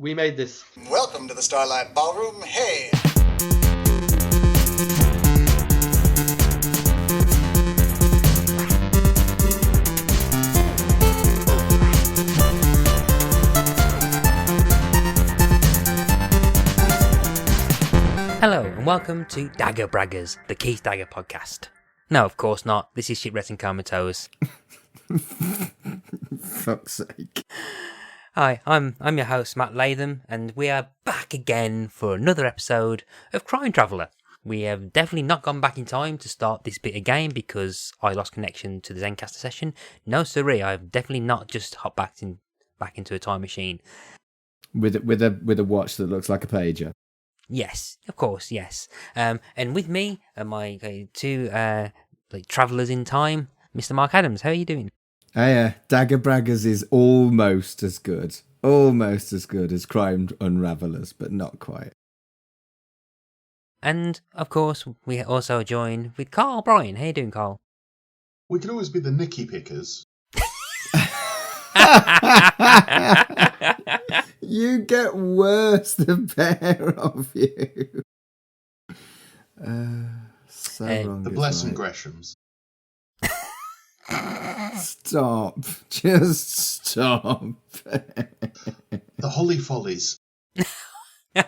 We made this. Welcome to the Starlight Ballroom. Hey! Hello and welcome to Dagger Braggers, the Keith Dagger podcast. No, of course not. This is Shipwrecked Comatose. Fuck's sake. Hi, I'm your host, Matt Latham, and we are back again for another episode of Crime Traveller. We have definitely not gone back in time to start this bit again because I lost connection to the Zencaster session. No, sirree, I've definitely not just hopped back into a time machine. With a watch that looks like a pager. Yes, of course, yes. And with me are my two travellers in time, Mr. Mark Adams. How are you doing? Dagger Braggers is almost as good as Crime Unravelers, but not quite. And, of course, we also join with Carl Bryan. How you doing, Carl? We could always be the Nicky Pickers. You get worse, the pair of you. So wrong. The Blessing Greshams. Stop. Just stop. The Holly Follies. But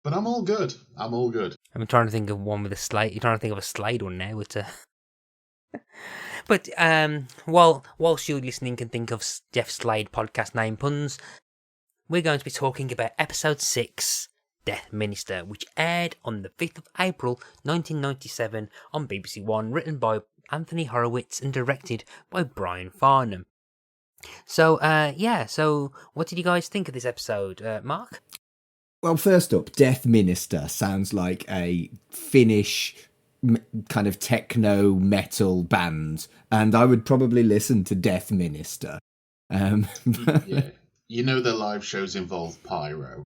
I'm all good. I'm trying to think of one with a Slade. You're trying to think of a Slade one now with a... But whilst you listening can think of Jeff Slade podcast name puns, we're going to be talking about episode 6, Death Minister, which aired on the 5th of April 1997 on BBC One, written by Anthony Horowitz and directed by Brian Farnham. So what did you guys think of this episode, Mark? Well, first up, Death Minister sounds like a Finnish kind of techno metal band, and I would probably listen to Death Minister. Yeah, you know their live shows involve pyro.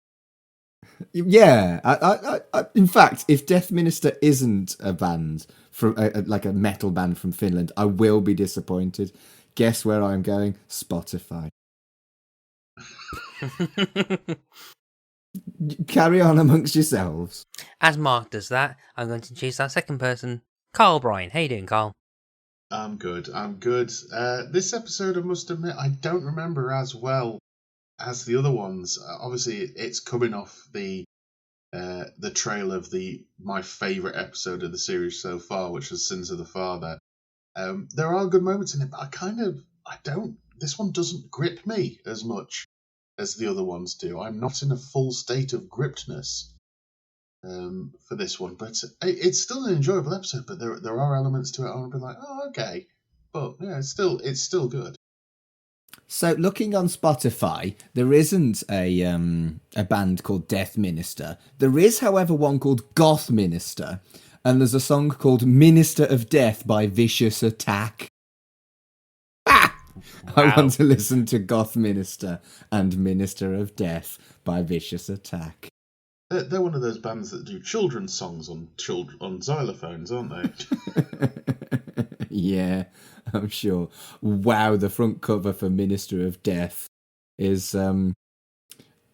Yeah, I, in fact, if Death Minister isn't a band from like a metal band from Finland, I will be disappointed. Guess where I'm going? Spotify. Carry on amongst yourselves. As Mark does that, I'm going to introduce our second person, Carl Bryan. How you doing, Carl? I'm good. This episode, I must admit, I don't remember as well as the other ones. Obviously, it's coming off the trail of my favourite episode of the series so far, which was Sins of the Father. There are good moments in it, but this one doesn't grip me as much as the other ones do. I'm not in a full state of grippedness for this one, but it's still an enjoyable episode. But there are elements to it I want to be like, oh, okay, but yeah, it's still good. So, looking on Spotify, there isn't a band called Death Minister. There is, however, one called Goth Minister, and there's a song called Minister of Death by Vicious Attack. Wow. I want to listen to Goth Minister and Minister of Death by Vicious Attack. They're one of those bands that do children's songs on xylophones, aren't they? Yeah, I'm sure. Wow, the front cover for Minister of Death is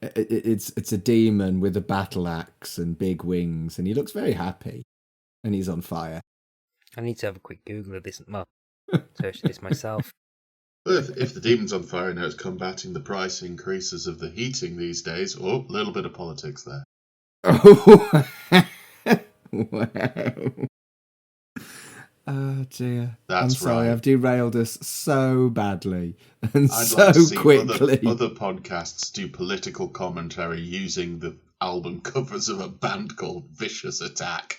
it's a demon with a battle axe and big wings, and he looks very happy, and he's on fire. I need to have a quick Google of this. Well, search this myself. Well, if the demon's on fire now, it's combating the price increases of the heating these days. Oh, a little bit of politics there. Oh, wow. Oh, dear. I'm sorry, right. I've derailed us so badly and I'd so like to see quickly. Other podcasts do political commentary using the album covers of a band called Vicious Attack.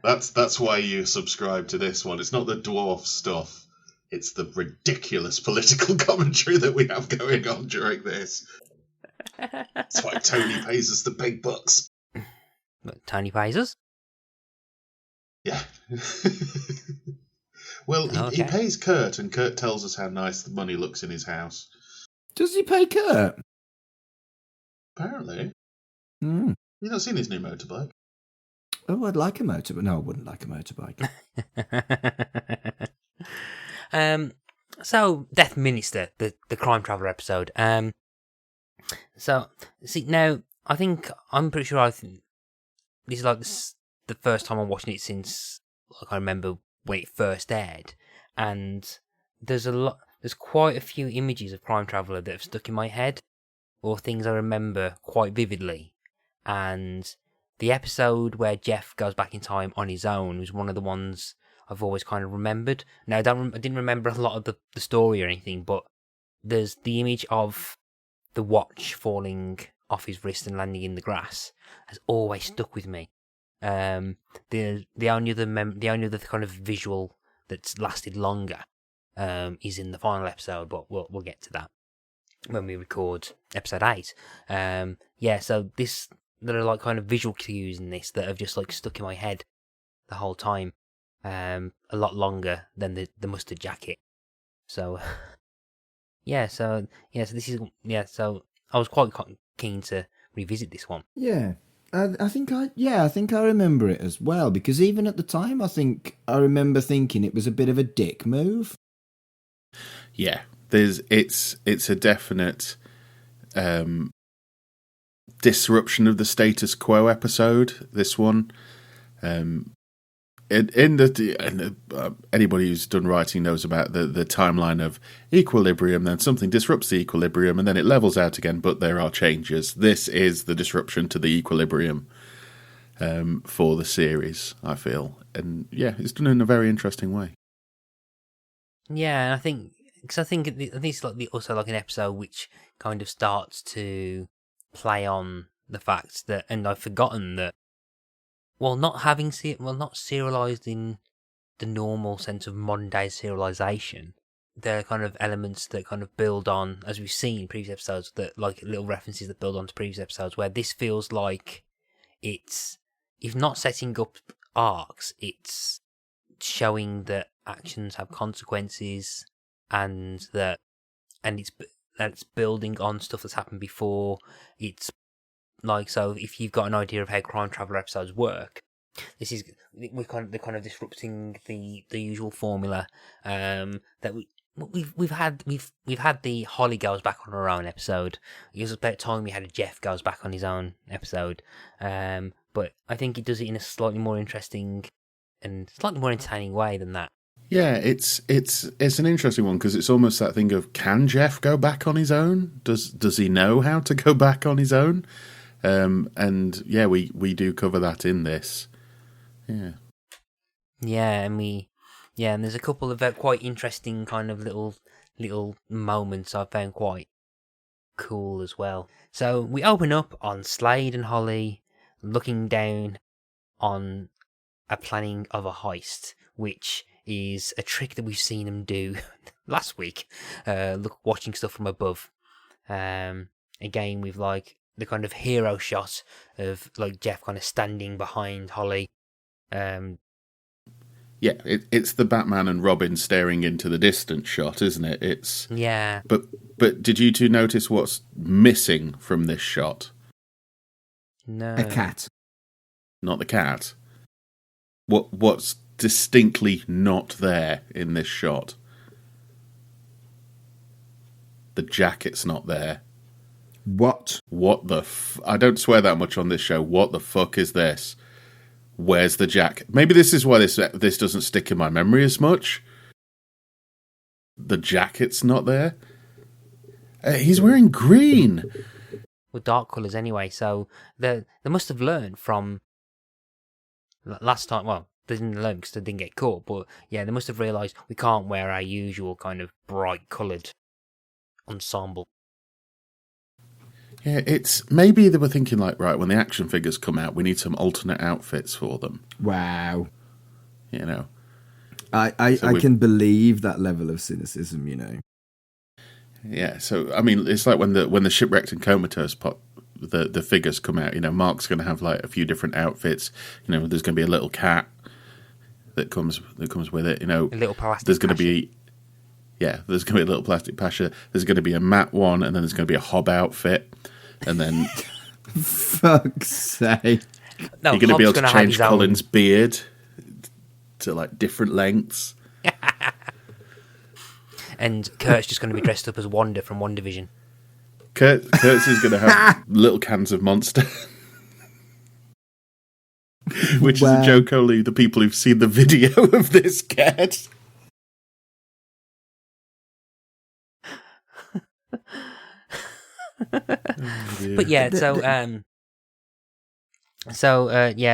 That's why you subscribe to this one. It's not the dwarf stuff. It's the ridiculous political commentary that we have going on during this. That's why Tony pays us the big bucks. Tony pays us? Yeah. Well, he pays Kurt, and Kurt tells us how nice the money looks in his house. Does he pay Kurt? Apparently. Mm. You've not seen his new motorbike? Oh, I'd like a motorbike. No, I wouldn't like a motorbike. So Death Minister, the Crime Traveller episode. So see now, I'm pretty sure this is like the first time I'm watching it since I remember when it first aired, and there's quite a few images of Crime Traveller that have stuck in my head, or things I remember quite vividly, and the episode where Jeff goes back in time on his own was one of the ones I've always kind of remembered. Now, I didn't remember a lot of the story or anything, but there's the image of the watch falling off his wrist and landing in the grass has always stuck with me. The only other kind of visual that's lasted longer is in the final episode, but we'll get to that when we record episode 8. So there are like kind of visual cues in this that have just like stuck in my head the whole time. A lot longer than the mustard jacket. So so I was quite keen to revisit this one. Yeah. I think I remember it as well, because even at the time I think I remember thinking it was a bit of a dick move. Yeah. It's a definite disruption of the status quo episode, this one. Anybody who's done writing knows about the timeline of equilibrium, then something disrupts the equilibrium and then it levels out again, but there are changes. This is the disruption to the equilibrium for the series, I feel. And yeah, it's done in a very interesting way. Yeah, and I think it's like also like an episode which kind of starts to play on the fact that, and I've forgotten that, not serialized in the normal sense of modern day serialization, there are kind of elements that kind of build on, as we've seen in previous episodes, that like little references that build on to previous episodes, where this feels like it's, if not setting up arcs, it's showing that actions have consequences, and it's building on stuff that's happened before. It's like, so if you've got an idea of how Crime Traveller episodes work, they're kind of disrupting the usual formula that we've had the Holly goes back on her own episode. It was about time we had a Jeff goes back on his own episode, but I think it does it in a slightly more interesting and slightly more entertaining way than that. Yeah, it's an interesting one, because it's almost that thing of, can Jeff go back on his own? Does he know how to go back on his own? And yeah, we do cover that in this. Yeah. Yeah, and there's a couple of quite interesting kind of little moments I found quite cool as well. So we open up on Slade and Holly looking down on a planning of a heist, which is a trick that we've seen them do last week. Watching stuff from above. Again, with like the kind of hero shot of like Jeff kind of standing behind Holly. Yeah, it's the Batman and Robin staring into the distance shot, isn't it? It's yeah. But did you two notice what's missing from this shot? No. A cat. Not the cat. What's distinctly not there in this shot? The jacket's not there. What? What the I don't swear that much on this show. What the fuck is this? Where's the jacket? Maybe this is why this doesn't stick in my memory as much. The jacket's not there. He's wearing green. Well, dark colours anyway, so they must have learned from last time. Well, they didn't learn because they didn't get caught, but yeah, they must have realised we can't wear our usual kind of bright coloured ensemble. Yeah, it's maybe they were thinking like, right, when the action figures come out, we need some alternate outfits for them. Wow. You know, I can believe that level of cynicism. You know. Yeah, so I mean, it's like when the Shipwrecked and Comatose the figures come out. You know, Mark's going to have like a few different outfits. You know, there's going to be a little cat that comes with it. You know, A little plastic. there's going to be. Yeah, there's going to be a little plastic Pasha. There's going to be a matte one, and then there's going to be a Hob outfit, and then Fuck's sake! No, you're going to be able to Hob's change have his own- Colin's beard to like different lengths. And Kurt's just going to be dressed up as Wanda from WandaVision. Kurt's is going to have little cans of Monster. Which is a joke only the people who've seen the video of this get. But yeah,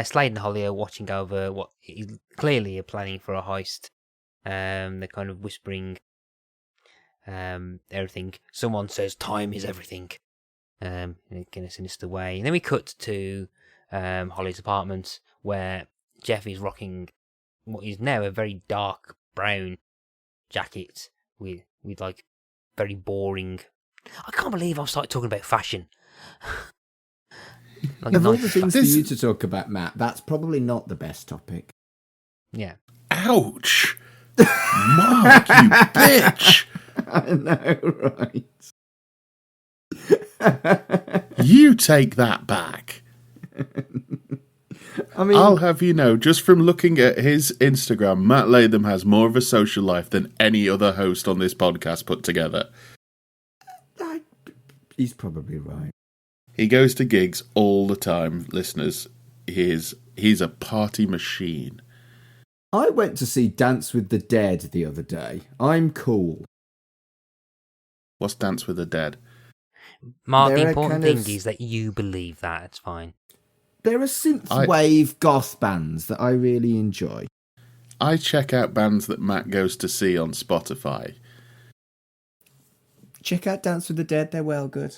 Slade and Holly are watching over what is clearly clearly planning for a heist. They're kind of whispering everything. Someone says time is everything, in a sinister way. And then we cut to Holly's apartment, where Jeff is rocking what is now a very dark brown jacket with like very boring. I can't believe I've started talking about fashion. Like of all the things for you to talk about, Matt, that's probably not the best topic. Yeah. Ouch! Mark, you bitch! I know, right? You take that back. I mean, I'll have you know, just from looking at his Instagram, Matt Latham has more of a social life than any other host on this podcast put together. He's probably right. He goes to gigs all the time, listeners. He's a party machine. I went to see Dance with the Dead the other day. I'm cool. What's Dance with the Dead? Mark, the important thing is that you believe that. It's fine. There are synthwave goth bands that I really enjoy. I check out bands that Matt goes to see on Spotify. Check out Dance with the Dead, they're well good.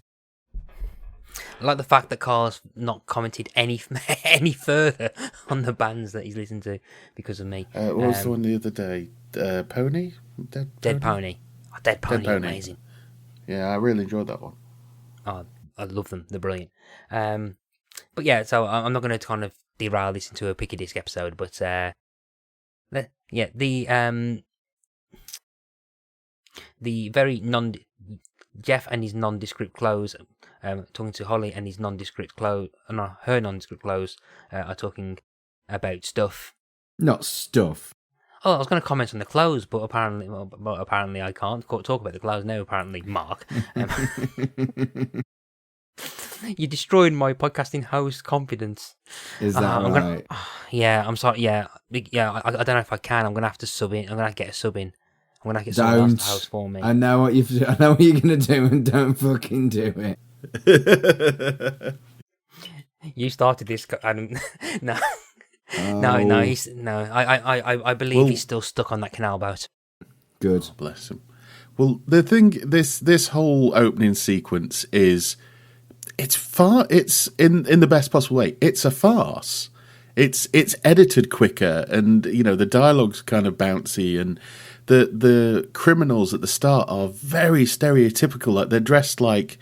I like the fact that Carl's not commented any further on the bands that he's listened to because of me. What was the one the other day? Pony? Dead Pony. Oh, Dead Pony, amazing. Yeah, I really enjoyed that one. Oh, I love them. They're brilliant. But yeah, so I'm not going to kind of derail this into a Pick a Disc episode, but the very Jeff and his nondescript clothes, talking to Holly and his nondescript clothes, her nondescript clothes, are talking about stuff. Not stuff. Oh, I was going to comment on the clothes, but apparently I can't talk about the clothes now. Apparently, Mark, you destroyed my podcasting host confidence. Is that right? I'm sorry. Yeah. I don't know if I can. I'm going to have to sub in. I'm going to have to get a sub in. I'm going to get someone else to host for me. I know what you're going to do, and don't fucking do it. You started this. No. Oh. No. I believe he's still stuck on that canal boat. Good. Oh, bless him. Well, the thing, this whole opening sequence is, it's in the best possible way. It's a farce. It's edited quicker, and the dialogue's kind of bouncy, and the criminals at the start are very stereotypical. Like, they're dressed like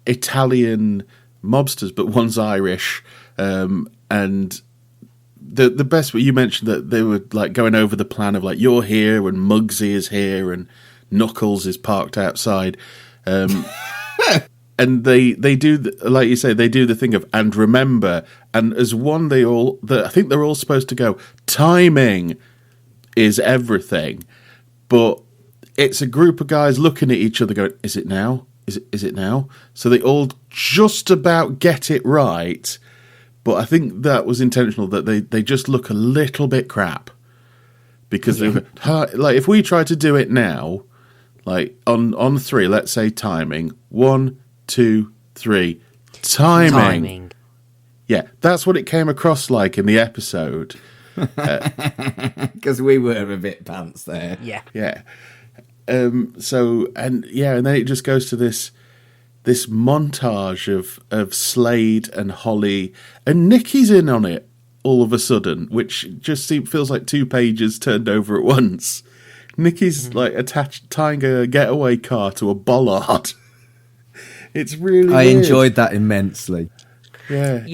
Italian mobsters, but one's Irish, and the best way you mentioned that they were like going over the plan of like, you're here and Muggsy is here and Knuckles is parked outside, and they do like you say, they do the thing of and remember, and as one I think they're all supposed to go, timing is everything, but it's a group of guys looking at each other going, is it now? Is it now? So they all just about get it right. But I think that was intentional, that they just look a little bit crap. Because like, if we try to do it now, like on 3, let's say timing. 1, 2, 3. Timing. Yeah, that's what it came across like in the episode. Because we were a bit pants there. Yeah. Yeah. And then it just goes to this montage of Slade and Holly, and Nikki's in on it all of a sudden, which just feels like 2 pages turned over at once. Nikki's like tying a getaway car to a bollard. It's really I weird. enjoyed that immensely. Yeah.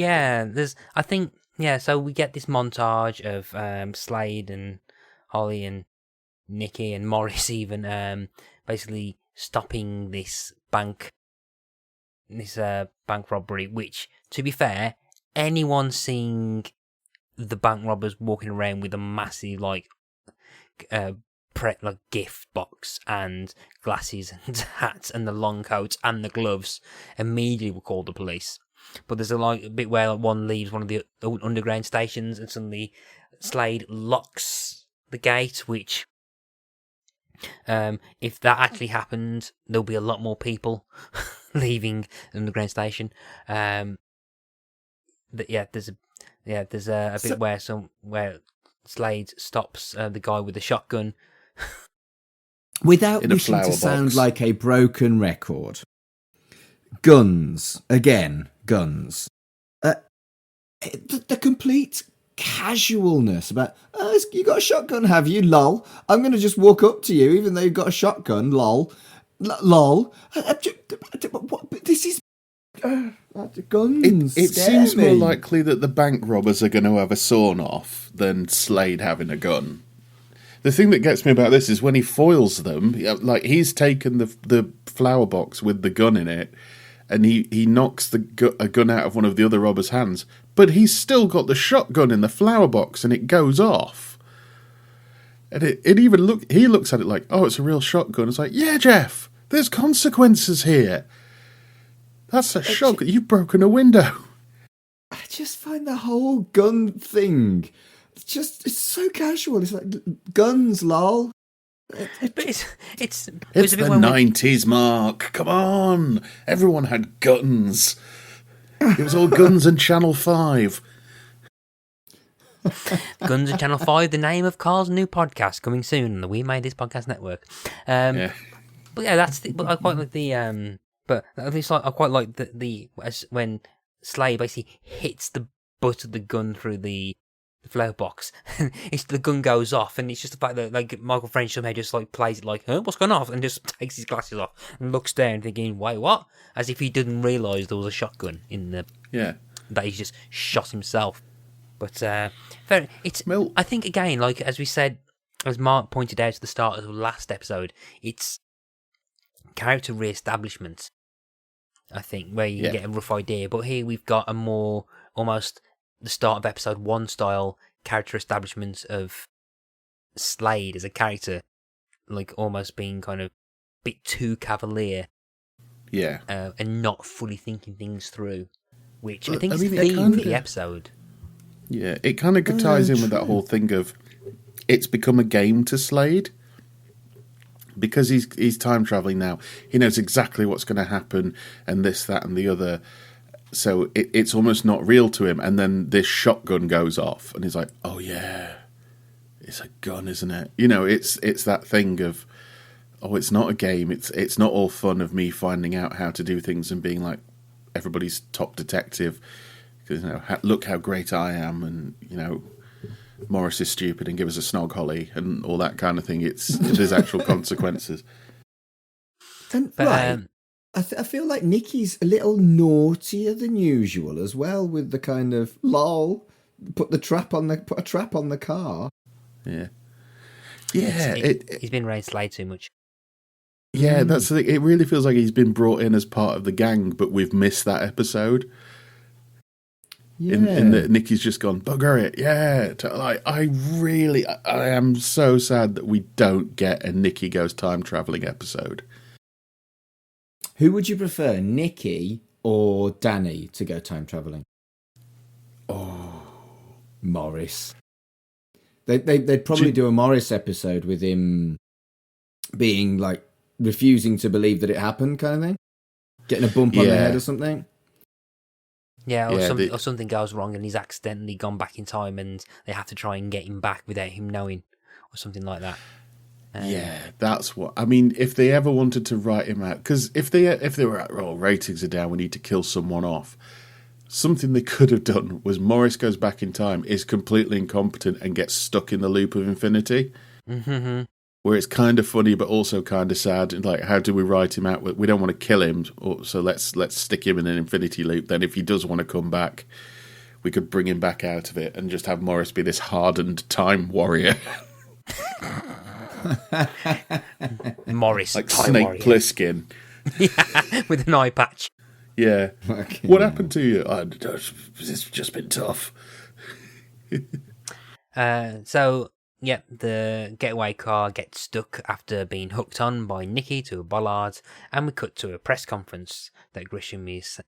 Yeah, so we get this montage of Slade and Holly and Nikki and Morris even basically stopping this bank robbery, which, to be fair, anyone seeing the bank robbers walking around with a massive like gift box and glasses and hats and the long coats and the gloves, immediately will call the police. But there's a bit where one leaves one of the underground stations and suddenly Slade locks the gate, which, if that actually happened, there'll be a lot more people leaving the underground station. There's a bit where Slade stops the guy with the shotgun. Without wishing to sound like a broken record, guns. The complete casualness about, you got a shotgun, have you? Lol. I'm going to just walk up to you, even though you've got a shotgun. Lol. Lol. This is guns. It seems more likely that the bank robbers are going to have a sawn-off than Slade having a gun. The thing that gets me about this is when he foils them, like he's taken the flower box with the gun in it, and he knocks a gun out of one of the other robbers' hands, but he's still got the shotgun in the flower box, and it goes off. And he looks at it like, oh, it's a real shotgun. It's like, yeah, Jeff, there's consequences here. That's a shotgun. You've broken a window. I just find the whole gun thing, it's so casual. It's like, guns, lol. But it's the 90s, Mark. Come on. Everyone had guns. It was all Guns and Channel 5. Guns and Channel 5, the name of Carl's new podcast, coming soon on the We Made This Podcast Network. But yeah, but I quite like the but at least I quite like when Slade basically hits the butt of the gun through the flower box, and the gun goes off, and it's just the fact that like Michael French somehow just like plays it like, what's going off, and just takes his glasses off and looks down thinking, wait, what? As if he didn't realise there was a shotgun in that he's just shot himself. But I think again, like as we said, as Mark pointed out at the start of the last episode, it's character re-establishment, I think, where you get a rough idea. But here we've got a more almost the start of episode 1 style character establishment of Slade as a character, like almost being kind of a bit too cavalier, and not fully thinking things through, which I think is the theme of the episode. Yeah, it kind of ties in with that whole thing of it's become a game to Slade. Because he's time traveling now, he knows exactly what's going to happen, and this, that, and the other. So it's almost not real to him. And then this shotgun goes off, and he's like, "Oh yeah, it's a gun, isn't it?" You know, it's that thing of, oh, it's not a game. It's not all fun of me finding out how to do things and being like everybody's top detective. Because look how great I am, and Morris is stupid and give us a snog, Holly, and all that kind of thing. There's actual consequences. And I feel like Nikki's a little naughtier than usual as well, with the kind of lol, put a trap on the car. Yeah. He's been raised Slade too much. Yeah, that's the thing. It really feels like he's been brought in as part of the gang, but we've missed that episode. Yeah. In that Nikki's just gone, bugger it, yeah. Like, I am so sad that we don't get a Nikki Goes Time Travelling episode. Who would you prefer, Nikki or Danny, to go time travelling? Oh, Morris. They'd probably do a Morris episode with him being like refusing to believe that it happened, kind of thing, getting a bump on the head or something. Yeah, or something goes wrong and he's accidentally gone back in time and they have to try and get him back without him knowing, or something like that. That's what I mean. If they ever wanted to write him out, because if they were at, ratings are down, we need to kill someone off. Something they could have done was Morris goes back in time, is completely incompetent, and gets stuck in the loop of infinity. Mm-hmm. Where it's kind of funny, but also kind of sad. And like, how do we write him out? We don't want to kill him, so let's stick him in an infinity loop. Then, if he does want to come back, we could bring him back out of it and just have Morris be this hardened time warrior. Morris, like Snake Plissken, with an eye patch. Yeah. What happened to you? It's just been tough. So Yep, the getaway car gets stuck after being hooked on by Nikki to a bollard, and we cut to a press conference that Grisham is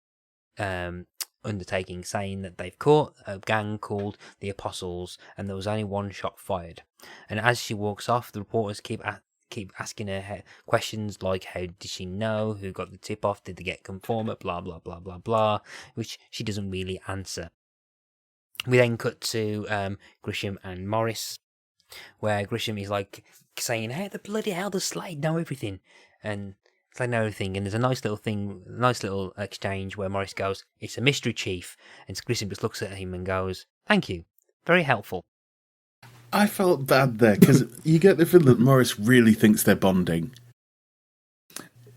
undertaking, saying that they've caught a gang called the Apostles, and there was only one shot fired. And as she walks off, the reporters keep asking her questions like, how did she know, who got the tip off, did they get conformer, blah blah blah blah blah, which she doesn't really answer. We then cut to Grisham and Morris, where Grisham is like saying, "How the bloody hell does Slade know everything?" And Slade know everything, and there's a nice little exchange where Morris goes, "It's a mystery, Chief," and Grisham just looks at him and goes, "Thank you, very helpful." I felt bad there because you get the feeling that Morris really thinks they're bonding.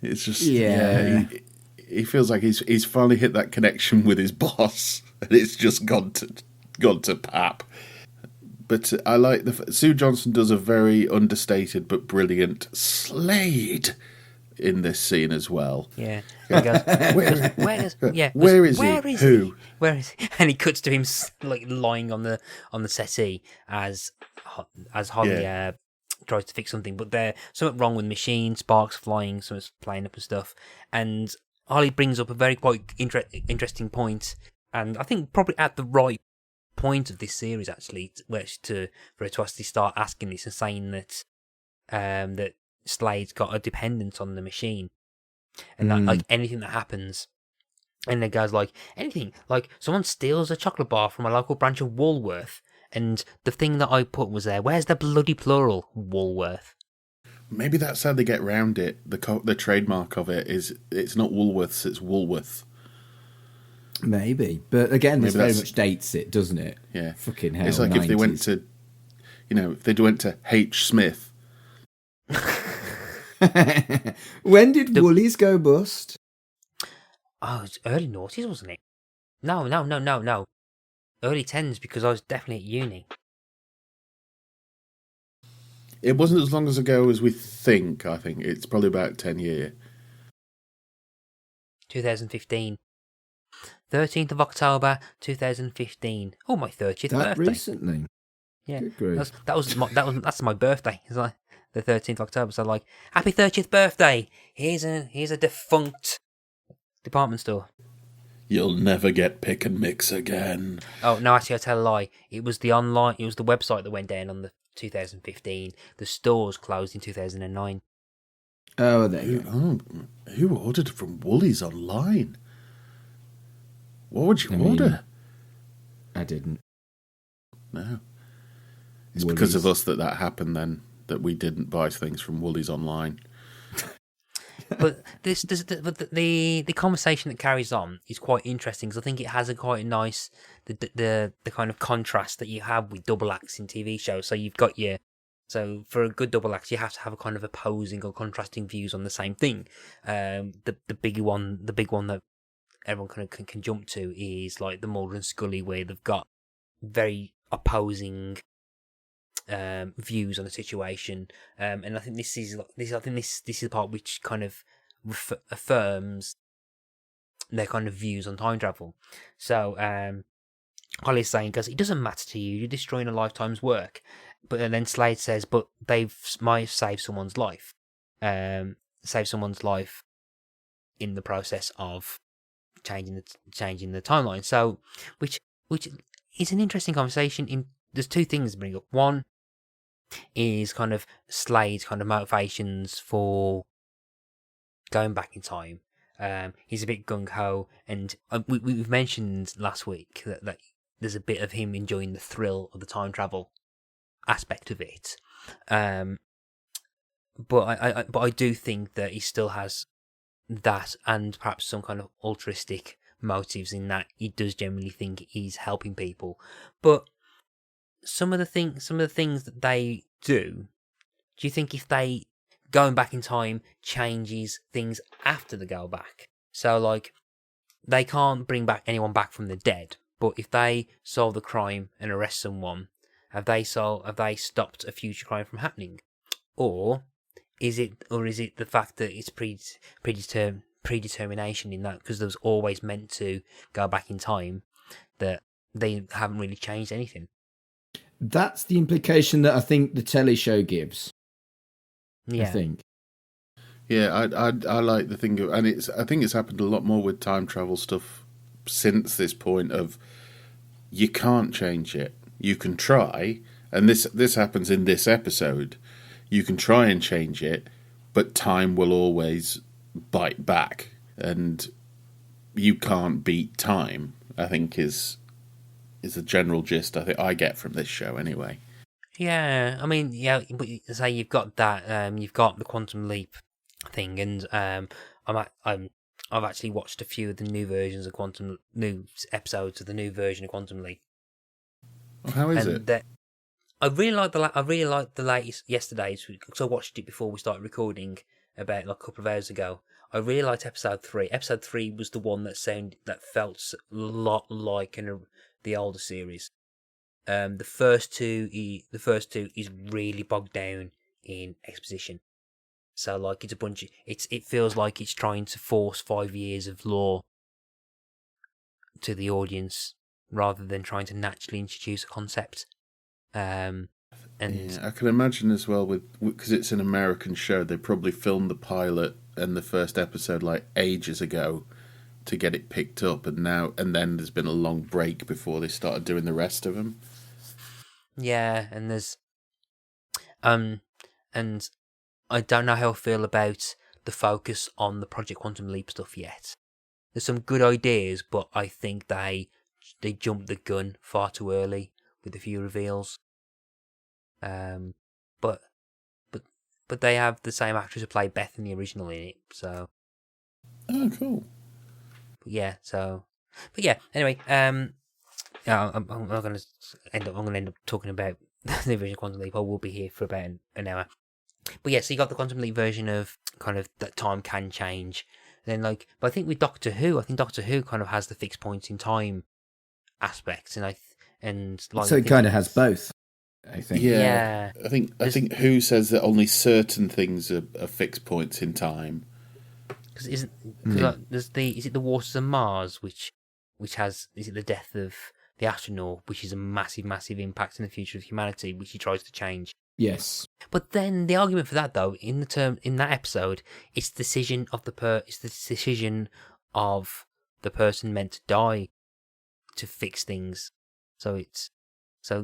It's just he feels like he's finally hit that connection with his boss, and it's just gone to pap. But I like Sue Johnson does a very understated but brilliant Slade in this scene as well. Yeah, he goes, where is he? Who? Where is he? And he cuts to him like lying on the settee as Holly tries to fix something, but there's something wrong with the machine, sparks flying, something's playing up and stuff. And Holly brings up a very quite interesting point, and I think probably at the right point of this series actually, for her to actually start asking this and saying that that Slade's got a dependence on the machine, and that like anything that happens, and the guy's like anything, like someone steals a chocolate bar from a local branch of Woolworth, and the thing that I put was there, where's the bloody plural, Woolworth? Maybe that's how they get round it. The trademark of it is it's not Woolworths, it's Woolworth. Maybe, but again, this very much dates it, doesn't it? Yeah, fucking hell. It's like 90s. If they went to, if they went to H. Smith. When did Woolies go bust? Oh, it was early noughties, wasn't it? No. Early 10s, because I was definitely at uni. It wasn't as long as ago as we think, I think. It's probably about 10 years. 2015. 13th of October, 2015. Oh, my 30th that birthday. Recently? Yeah. Good That's my birthday. It's like the 13th of October. So like, happy 30th birthday. Here's a defunct department store. You'll never get pick and mix again. Oh, no, actually, I tell a lie. It was the website that went down on the 2015. The stores closed in 2009. Oh, there you go. Who ordered from Woolies online? What would you order? I didn't. No. It's Woolies. Because of us that happened then, that we didn't buy things from Woolies online. But the conversation that carries on is quite interesting, because I think it has a quite nice the kind of contrast that you have with double acts in TV shows. So you've got so for a good double act, you have to have a kind of opposing or contrasting views on the same thing. The big one that everyone kind of can jump to is like the Mulder and Scully, where they've got very opposing views on the situation, and I think this is the part which kind of affirms their kind of views on time travel. So Holly's saying, because it doesn't matter to you, you're destroying a lifetime's work. But then Slade says, but might save someone's life, in the process of changing the timeline. So which is an interesting conversation. There's two things to bring up. One is kind of Slade's kind of motivations for going back in time. He's a bit gung-ho, and we've mentioned last week that there's a bit of him enjoying the thrill of the time travel aspect of it. But I do think that he still has that, and perhaps some kind of altruistic motives in that he does generally think he's helping people. But some of the things that they do you think if they going back in time changes things after they go back? So like, they can't bring anyone back from the dead, but if they solve the crime and arrest someone, have they stopped a future crime from happening? Or is it the fact that it's predetermination in that, because there was always meant to go back in time, that they haven't really changed anything? That's the implication that I think the telly show gives. Yeah. I think. Yeah, I like the thing of, and I think it's happened a lot more with time travel stuff since this point of you can't change it. You can try, and this happens in this episode. You can try and change it, but time will always bite back, and you can't beat time. I think is the general gist I think I get from this show anyway. Yeah, I mean, yeah, but say you've got that, you've got the quantum leap thing, and I've actually watched a few of the new episodes of the new version of Quantum Leap. How is it? I really like the latest yesterday's, because I watched it before we started recording about like a couple of hours ago. I really liked episode 3. Episode 3 was the one that felt a lot like the older series. The first two is really bogged down in exposition. So like it's a bunch of, it feels like it's trying to force 5 years of lore to the audience rather than trying to naturally introduce a concept. And I can imagine as well because it's an American show, they probably filmed the pilot and the first episode like ages ago to get it picked up, and then there's been a long break before they started doing the rest of them. Yeah, and there's and I don't know how I feel about the focus on the Project Quantum Leap stuff yet. There's some good ideas, but I think they jumped the gun far too early with a few reveals. But they have the same actress who played Beth in the original in it, so. Oh, cool. Yeah. Anyway, I'm going to end up talking about the version of Quantum Leap. I will be here for about an hour. But yeah, so you got the Quantum Leap version of kind of that time can change. And then but I think with Doctor Who, kind of has the fixed points in time aspects, so it kind of has both. I think. Yeah. I think Who says that only certain things are fixed points in time. Because is it the Waters of Mars which has, is it the death of the astronaut, which is a massive impact in the future of humanity, which he tries to change. Yes. But then the argument for that, though, in that episode, it's the decision of the person meant to die to fix things. So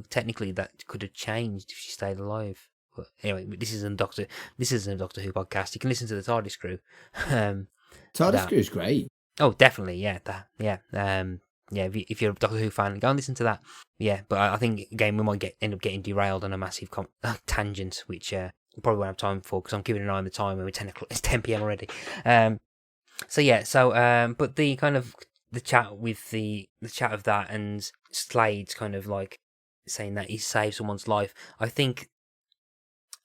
technically that could have changed if she stayed alive. But anyway, this isn't a Doctor Who podcast. You can listen to the TARDIS crew. TARDIS crew is great. Oh, definitely, yeah, if you're a Doctor Who fan, go and listen to that. Yeah, but I think again we might end up getting derailed on a massive tangent, which probably won't have time for because I'm keeping an eye on the time and we're 10 o'clock. It's 10 p.m. already. But the kind of the chat with the chat of that and Slade's kind of like saying that he saved someone's life. I think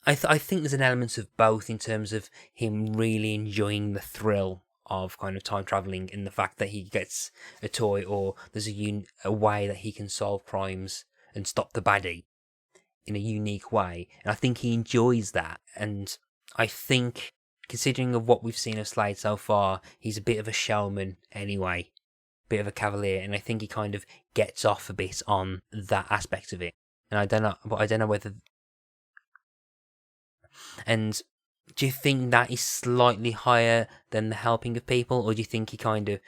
there's an element of both in terms of him really enjoying the thrill of kind of time traveling and the fact that he gets a toy or there's a way that he can solve crimes and stop the baddie in a unique way. And I think he enjoys that. And I think, considering of what we've seen of Slade so far, he's a bit of a showman anyway, bit of a cavalier, and I think he kind of gets off a bit on that aspect of it. And I don't know whether. And do you think that is slightly higher than the helping of people, or do you think he kind of?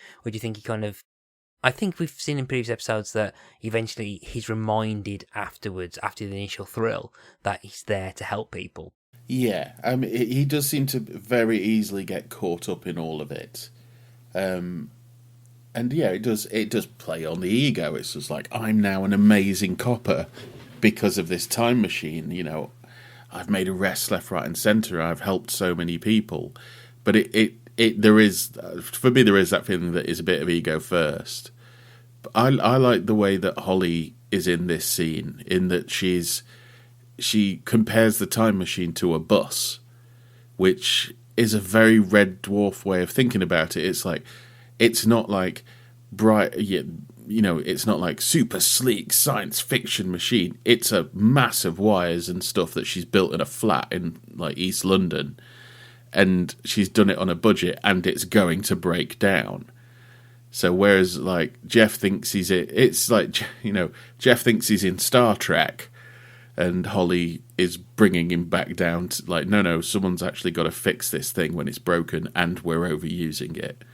I think we've seen in previous episodes that eventually he's reminded afterwards, after the initial thrill, that he's there to help people. Yeah, he does seem to very easily get caught up in all of it. And yeah, it does play on the ego. It's just like, I'm now an amazing copper because of this time machine, you know. I've made arrests left, right, and centre. I've helped so many people, but there is that feeling that is a bit of ego first. But I like the way that Holly is in this scene, in that she compares the time machine to a bus, which is a very Red Dwarf way of thinking about it. It's like, it's not like bright, you know, it's not like super sleek science fiction machine. It's a massive wires and stuff that she's built in a flat in like East London, and she's done it on a budget, and it's going to break down. So whereas like Jeff thinks he's it's like, you know, Jeff thinks he's in Star Trek, And Holly is bringing him back down to, like, no, someone's actually got to fix this thing when it's broken and we're overusing it.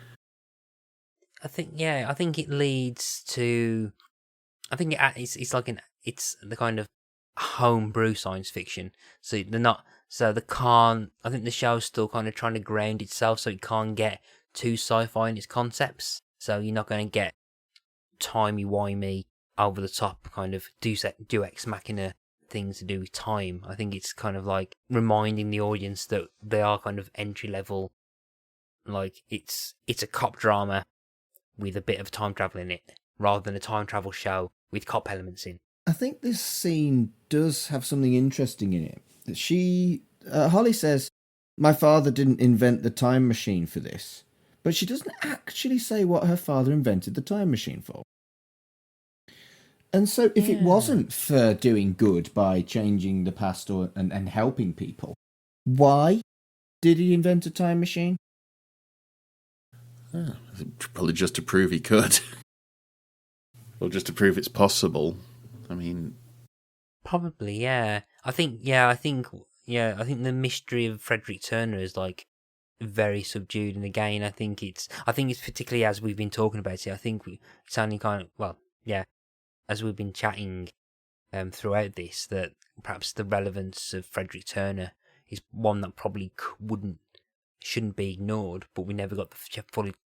I think it leads to... I think it's the kind of homebrew science fiction. So they can't... I think the show's still kind of trying to ground itself so it can't get too sci-fi in its concepts. So you're not going to get timey-wimey, over-the-top kind of Deus Ex Machina things to do with time. I think it's kind of like reminding the audience that they are kind of entry level, like it's a cop drama with a bit of time travel in it, rather than a time travel show with cop elements in. I think this scene does have something interesting in it. That Holly says, "My father didn't invent the time machine for this," but she doesn't actually say what her father invented the time machine for. And so if it wasn't for doing good by changing the past and helping people, why did he invent a time machine? Probably just to prove he could. Or just to prove it's possible. I mean... Probably, yeah. I think the mystery of Frederick Turner is, like, very subdued. And again, I think it's particularly as we've been talking about it, I think it's only kind of, well, yeah, as we've been chatting throughout this, that perhaps the relevance of Frederick Turner is one that probably shouldn't be ignored, but we never got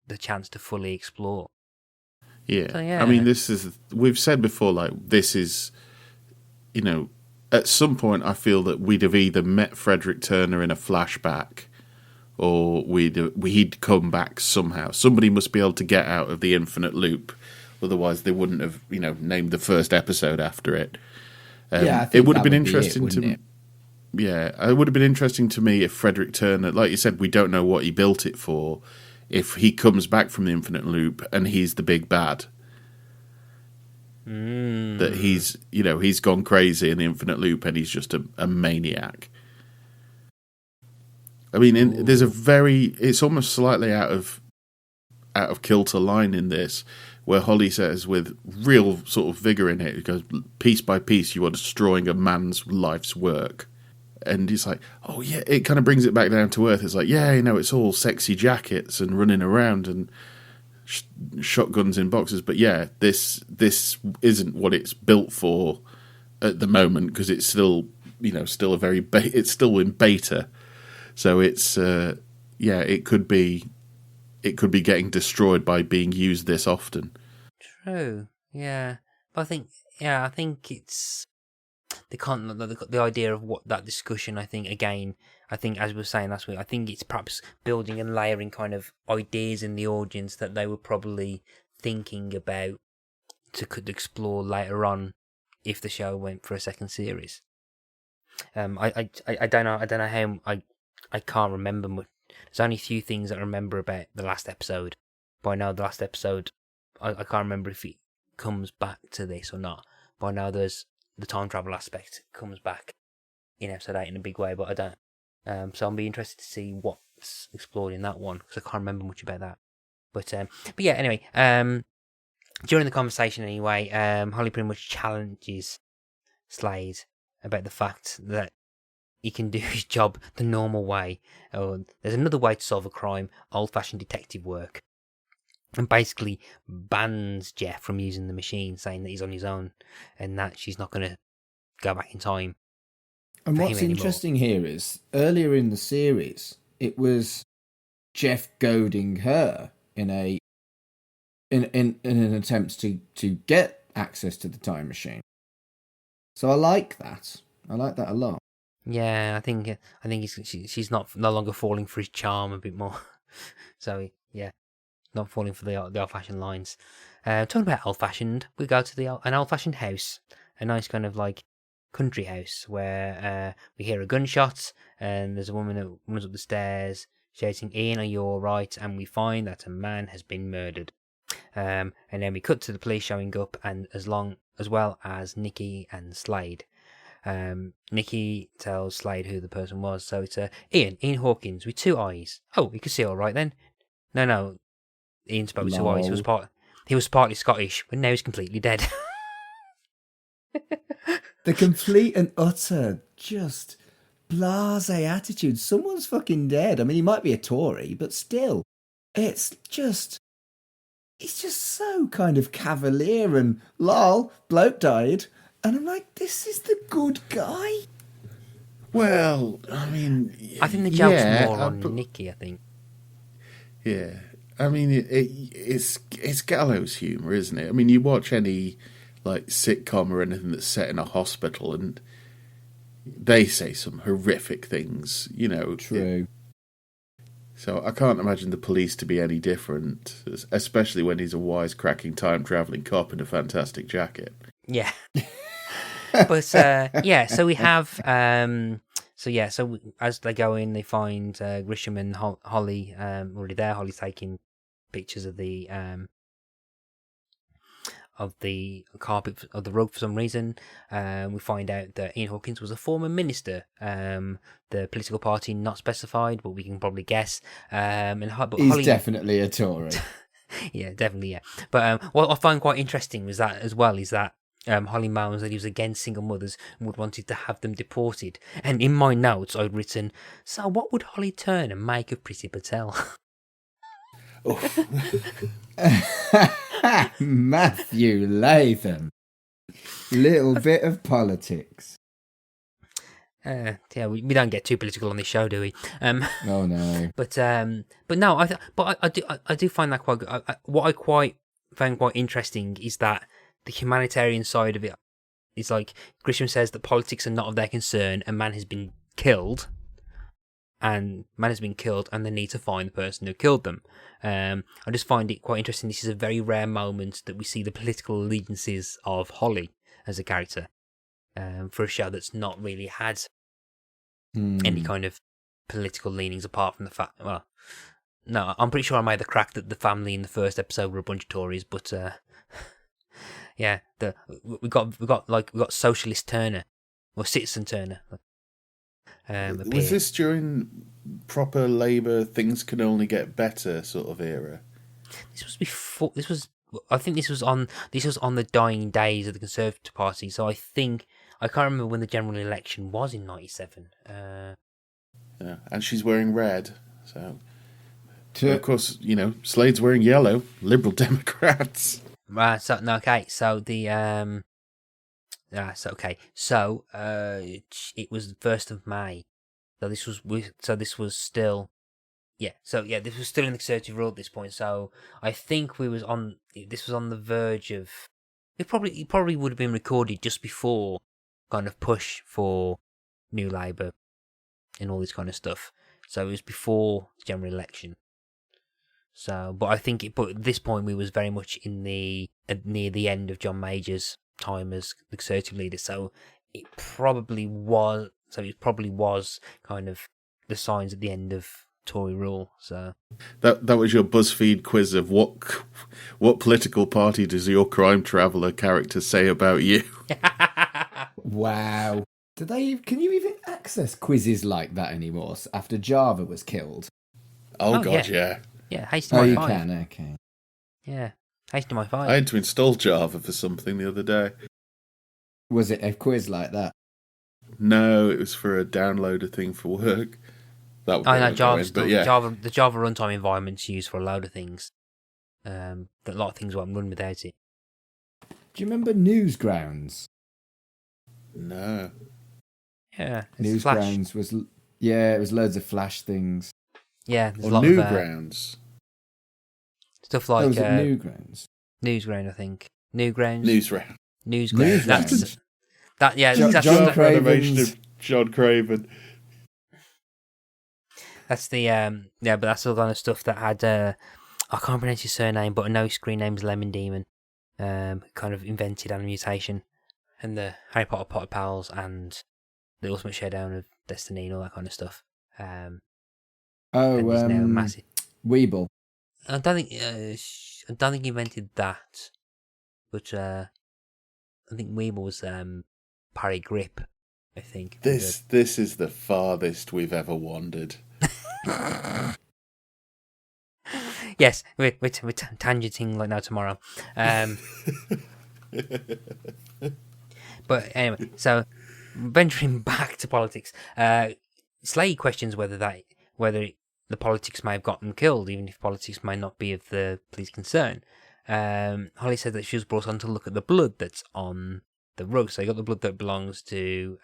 the chance to fully explore. Yeah. So, yeah. I mean, we've said before, like, this is, you know, at some point I feel that we'd have either met Frederick Turner in a flashback or he'd come back somehow. Somebody must be able to get out of the infinite loop. Otherwise, they wouldn't have, named the first episode after it. I think it would have been interesting it. Yeah, it would have been interesting to me if Frederick Turner, like you said, we don't know what he built it for. If he comes back from the infinite loop and he's the big bad, that he's gone crazy in the infinite loop and he's just a maniac. I mean, there's it's almost slightly out of kilter line in this, where Holly says with real sort of vigour in it, it goes, piece by piece you are destroying a man's life's work. And he's like, oh yeah, it kind of brings it back down to earth. It's like, yeah, it's all sexy jackets and running around and shotguns in boxes. But yeah, this isn't what it's built for at the moment, because it's still, still a very, it's still in beta. So it's, it could be getting destroyed by being used this often. True, yeah. But I think it's the idea of what that discussion. I think as we were saying last week, I think it's perhaps building and layering kind of ideas in the audience that they were probably thinking about could explore later on if the show went for a second series. I don't know how I can't remember much. There's only a few things that I remember about the last episode, but I know the last episode, I can't remember if it comes back to this or not, but I know there's the time travel aspect comes back in episode 8 in a big way, but I don't. So I'll be interested to see what's explored in that one, because I can't remember much about that. But yeah, anyway, during the conversation anyway, Holly pretty much challenges Slade about the fact that he can do his job the normal way. There's another way to solve a crime, old-fashioned detective work. And basically bans Jeff from using the machine, saying that he's on his own and that she's not going to go back in time. And what's interesting here is, earlier in the series, it was Jeff goading her in an attempt to get access to the time machine. So I like that. I like that a lot. Yeah, I think she's no longer falling for his charm a bit more. So yeah, not falling for the old-fashioned lines. Talking about old-fashioned, we go to an old-fashioned house, a nice kind of like country house where we hear a gunshot and there's a woman that runs up the stairs shouting, "Ian, are you all right?" And we find that a man has been murdered. And then we cut to the police showing up, and as well as Nikki and Slade. Nikki tells Slade who the person was, so it's Ian Hawkins with 2 eyes. Oh, he could see all right then. No, Ian spoke with 2 eyes. He was partly Scottish, but now he's completely dead. The complete and utter just blasé attitude. Someone's fucking dead. I mean, he might be a Tory, but still, it's just so kind of cavalier and lol, bloke died. And I'm like, this is the good guy. Well, I mean, I think the joke's yeah, more on Nikki, I think. Yeah, I mean, it's gallows humour, isn't it? I mean, you watch any like sitcom or anything that's set in a hospital, and they say some horrific things, you know. True. So I can't imagine the police to be any different, especially when he's a wisecracking time-travelling cop in a fantastic jacket. Yeah. But, yeah, so we have... So as they go in, they find Grisham and Holly already there. Holly's taking pictures of the carpet, of the rug for some reason. We find out that Ian Hawkins was a former minister. The political party not specified, but we can probably guess. But He's Holly, definitely a Tory. yeah, definitely, yeah. But what I find quite interesting was that as well is that Holly moans that he was against single mothers and would wanted to have them deported. And in my notes, I'd written, "So what would Holly Turner make of Priti Patel?" Matthew Latham. Little bit of politics. Yeah, we don't get too political on this show, do we? Oh no. But no, I do find that quite good. What I found quite interesting is that the humanitarian side of it is like Grisham says that politics are not of their concern. A man has been killed, and they need to find the person who killed them. I just find it quite interesting. This is a very rare moment that we see the political allegiances of Holly as a character for a show that's not really had any kind of political leanings apart from the fact. Well, no, I'm pretty sure I made the crack that the family in the first episode were a bunch of Tories, but yeah, we got Socialist Turner or Citizen Turner. Was this during proper Labour, things can only get better sort of era? This was before. I think this was on the dying days of the Conservative Party. So I can't remember when the general election was in '97. Yeah, and she's wearing red, so of course, you know, Slade's wearing yellow. Liberal Democrats. Right. So no. Okay. So the it was the 1st of May. So this was still. Yeah. So yeah, this was still in the Conservative rule at this point. So I think this was on the verge of. It probably would have been recorded just before kind of push for New Labour and all this kind of stuff. So it was before the general election. So, but I think but at this point we was very much in near the end of John Major's time as the Conservative leader. So it probably was kind of the signs at the end of Tory rule. So that was your BuzzFeed quiz of what political party does your crime traveller character say about you? Wow. Can you even access quizzes like that anymore after Java was killed? Oh God, yeah. Yeah, HTML5. Oh, you can, okay. Yeah, HTML5. I had to install Java for something the other day. Was it a quiz like that? No, it was for a downloader thing for work. That would no, yeah. The Java runtime environment's used for a load of things. A lot of things won't run without it. Do you remember Newsgrounds? No. Yeah, Newsgrounds was it was loads of Flash things. Yeah, there's Or a lot Newgrounds. Stuff like was it Newgrounds? Newsground, I think. Newgrounds. Newsround. Newsground. John Animation Craven's... of John Craven. That's the but that's all kind of stuff that had I can't pronounce his surname, but I know his screen name's Lemon Demon. Kind of invented Animutation and the Harry Potter Pals and the Ultimate Showdown of Destiny and all that kind of stuff. Now massive. Weeble. I don't think he invented that, but I think Weeble was Parry Grip. I think This is the farthest we've ever wandered. Yes, we're tangenting like no tomorrow. But anyway, so venturing back to politics, Slade questions whether the politics may have got them killed, even if politics may not be of the police concern. Holly said that she was brought on to look at the blood that's on the rug. So you got the blood that belongs to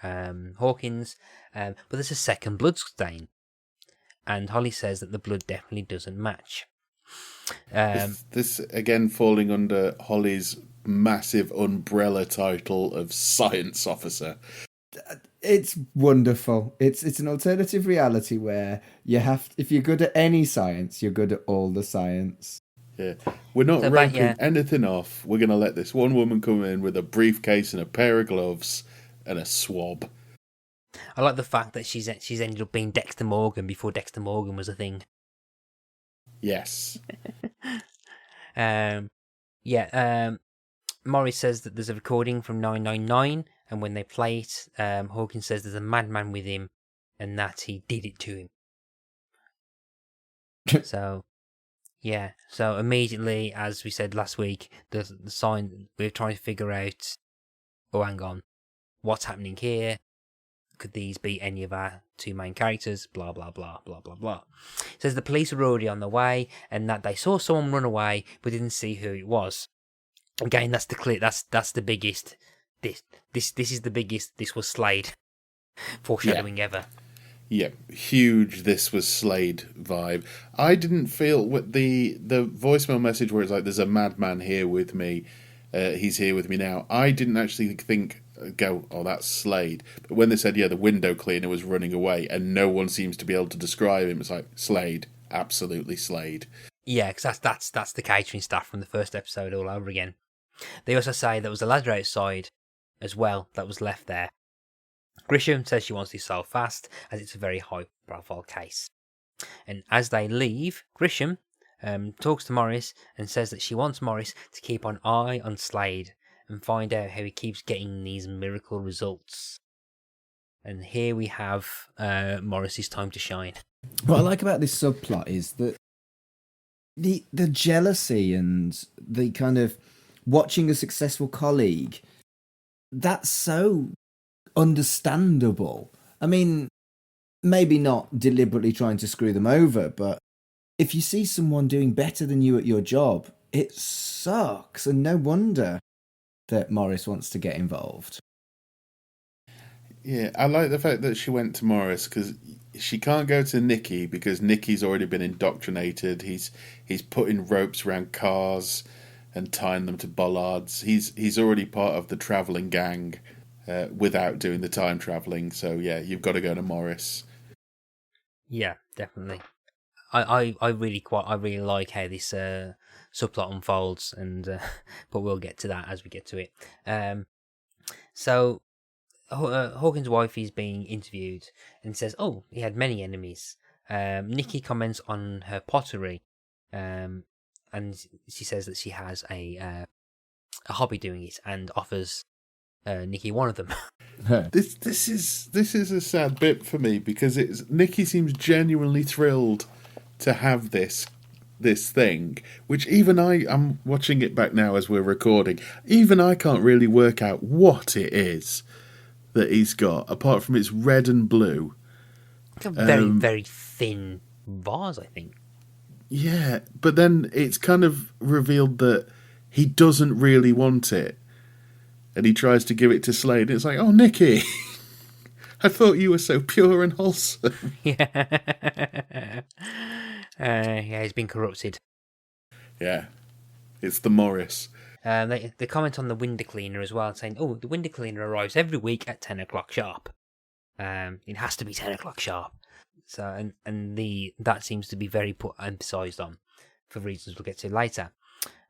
Hawkins, but there's a second blood stain. And Holly says that the blood definitely doesn't match. This again falling under Holly's massive umbrella title of science officer. It's wonderful. It's an alternative reality where if you're good at any science, you're good at all the science. Yeah, we're not ranking anything off. We're going to let this one woman come in with a briefcase and a pair of gloves and a swab. I like the fact that she's ended up being Dexter Morgan before Dexter Morgan was a thing. Yes. Morris says that there's a recording from 999, and when they play it, Hawkins says there's a madman with him, and that he did it to him. So immediately, as we said last week, the sign, we're trying to figure out, oh, hang on, what's happening here? Could these be any of our two main characters? Blah, blah, blah, blah, blah, blah. It says the police were already on the way, and that they saw someone run away, but didn't see who it was. Again, that's the biggest. This is the biggest. This was Slade foreshadowing ever. Yeah, huge. This was Slade vibe. I didn't feel what the voicemail message where it's like, "There's a madman here with me. He's here with me now." I didn't actually go, "Oh, that's Slade." But when they said, "Yeah, the window cleaner was running away," and no one seems to be able to describe him, it's like Slade, absolutely Slade. Yeah, because that's the catering staff from the first episode all over again. They also say there was a ladder outside as well that was left there. Grisham says she wants this solved fast, as it's a very high-profile case. And as they leave, Grisham talks to Morris and says that she wants Morris to keep an eye on Slade and find out how he keeps getting these miracle results. And here we have Morris's time to shine. What I like about this subplot is that the jealousy and the kind of watching a successful colleague, that's so understandable. I mean, maybe not deliberately trying to screw them over, but if you see someone doing better than you at your job, it sucks, and no wonder that Morris wants to get involved. Yeah, I like the fact that she went to Morris, because she can't go to Nicky because Nicky's already been indoctrinated. He's putting ropes around cars and tying them to bollards. He's already part of the travelling gang without doing the time travelling. So yeah, you've got to go to Morris. Yeah, definitely. I really like how this subplot unfolds, and but we'll get to that as we get to it. So Hawkins' wife is being interviewed and says, "Oh, he had many enemies." Nikki comments on her pottery, and she says that she has a hobby doing it, and offers Nikki one of them. This is a sad bit for me, because Nikki seems genuinely thrilled to have this thing, which even I'm watching it back now as we're recording, even I can't really work out what it is that he's got, apart from it's red and blue. Like a very, very thin vase, I think. Yeah, but then it's kind of revealed that he doesn't really want it, and he tries to give it to Slade. It's like, oh, Nikki, I thought you were so pure and wholesome. Yeah, he's been corrupted. Yeah, it's the Morris. They comment on the window cleaner as well, saying, "Oh, the window cleaner arrives every week at 10 o'clock sharp. It has to be 10 o'clock sharp." So, and that seems to be very emphasised on, for reasons we'll get to later.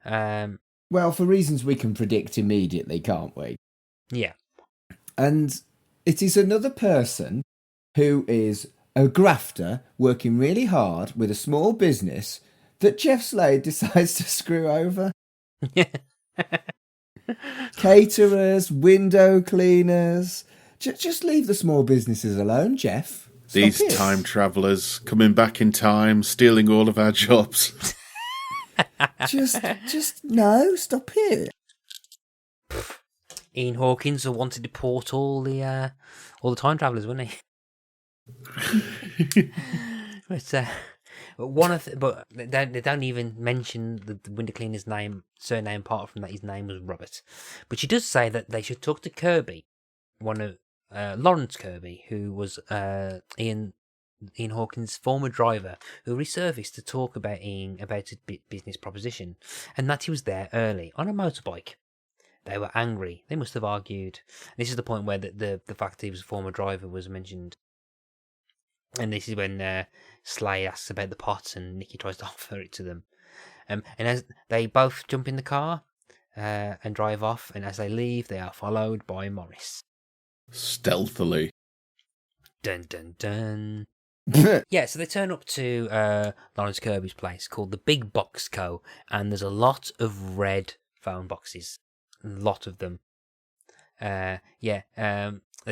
Well, for reasons we can predict immediately, can't we? Yeah. And it is another person who is a grafter working really hard with a small business that Jeff Slade decides to screw over. Caterers, window cleaners. Just leave the small businesses alone, Jeff. These time travellers coming back in time, stealing all of our jobs. just no, stop it. Ian Hawkins wanted to deport all the time travelers, wouldn't he? But they don't even mention the window cleaner's surname apart from that his name was Robert. But she does say that they should talk to Kirby, one of Lawrence Kirby, who was Ian Hawkins' former driver, who resurfaced to talk about Ian about his business proposition, and that he was there early on a motorbike. They were angry. They must have argued. This is the point where the fact that he was a former driver was mentioned. And this is when Slade asks about the pot and Nikki tries to offer it to them. And as they both jump in the car and drive off, and as they leave, they are followed by Morris. Stealthily. Dun dun dun. Yeah, so they turn up to Lawrence Kirby's place called the Big Box Co. And there's a lot of red phone boxes. A lot of them. They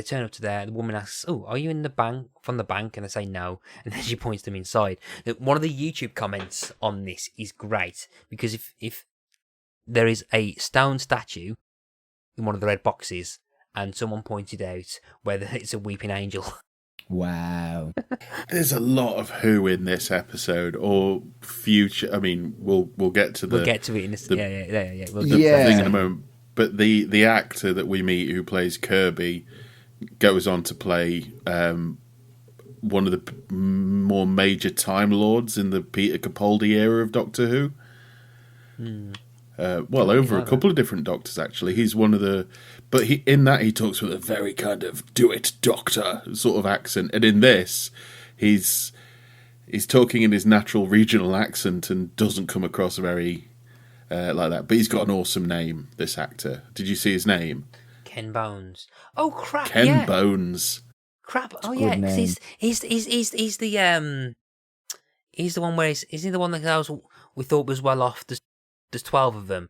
turn up to there. The woman asks, "Oh, are you in the bank from the bank?" And they say no, and then she points them inside. One of the YouTube comments on this is great because if there is a stone statue in one of the red boxes, and someone pointed out whether it's a weeping angel. Wow. There's a lot of who in this episode or future. I mean, we'll get to we'll get to it in this. The thing in a moment. But the actor that we meet who plays Kirby goes on to play one of the more major Time Lords in the Peter Capaldi era of Doctor Who. Over a couple of different Doctors, actually. He's one of the... But he talks with a very kind of do-it doctor sort of accent. And in this, he's talking in his natural regional accent and doesn't come across very... like that, but he's got an awesome name. This actor. Did you see his name? Ken Bones. Oh crap! Ken Bones. Crap! Oh yeah, because he's the one where is he the one that we thought was well off? There's 12 of them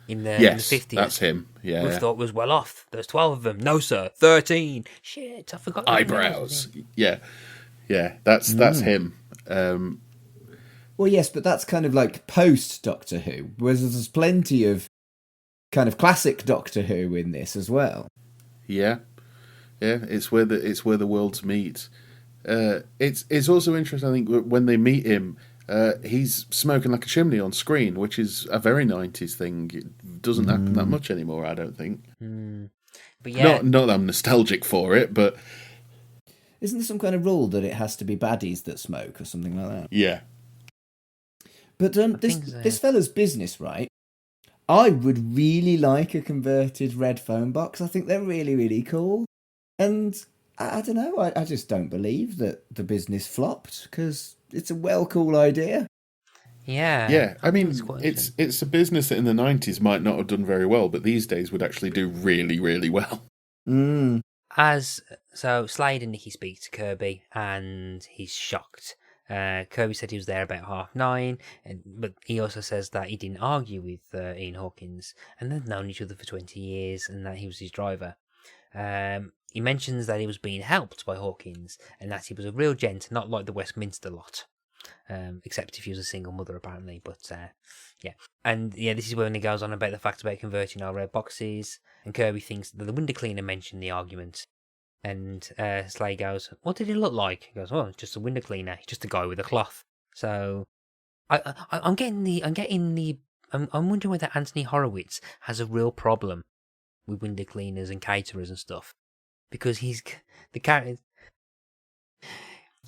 in the 50s. That's him. Yeah, we thought was well off. There's 12 of them. No sir, 13. Shit, I forgot. Eyebrows. Yeah. That's him. Well, yes, but that's kind of like post Doctor Who, whereas there's plenty of kind of classic Doctor Who in this as well. Yeah, it's where the worlds meet. It's also interesting. I think when they meet him, he's smoking like a chimney on screen, which is a very 90s thing. It doesn't happen that much anymore, I don't think. But yeah, not that I'm nostalgic for it, but isn't there some kind of rule that it has to be baddies that smoke or something like that? Yeah. But this fella's business, right? I would really like a converted red phone box. I think they're really, really cool. And I don't know, I just don't believe that the business flopped because it's a cool idea. Yeah. Yeah, I mean, it's a business that in the 90s might not have done very well, but these days would actually do really, really well. So Slade and Nikki speak to Kirby and he's shocked. Kirby said he was there about 9:30, but he also says that he didn't argue with Ian Hawkins, and they've known each other for 20 years, and that he was his driver. He mentions that he was being helped by Hawkins, and that he was a real gent, not like the Westminster lot, except if he was a single mother, apparently. But this is when he goes on about the fact about converting our red boxes, and Kirby thinks that the window cleaner mentioned the argument. And Slade goes, "What did he look like?" He goes, "Oh, just a window cleaner. He's just a guy with a cloth." So, I'm wondering whether Anthony Horowitz has a real problem with window cleaners and caterers and stuff, because the characters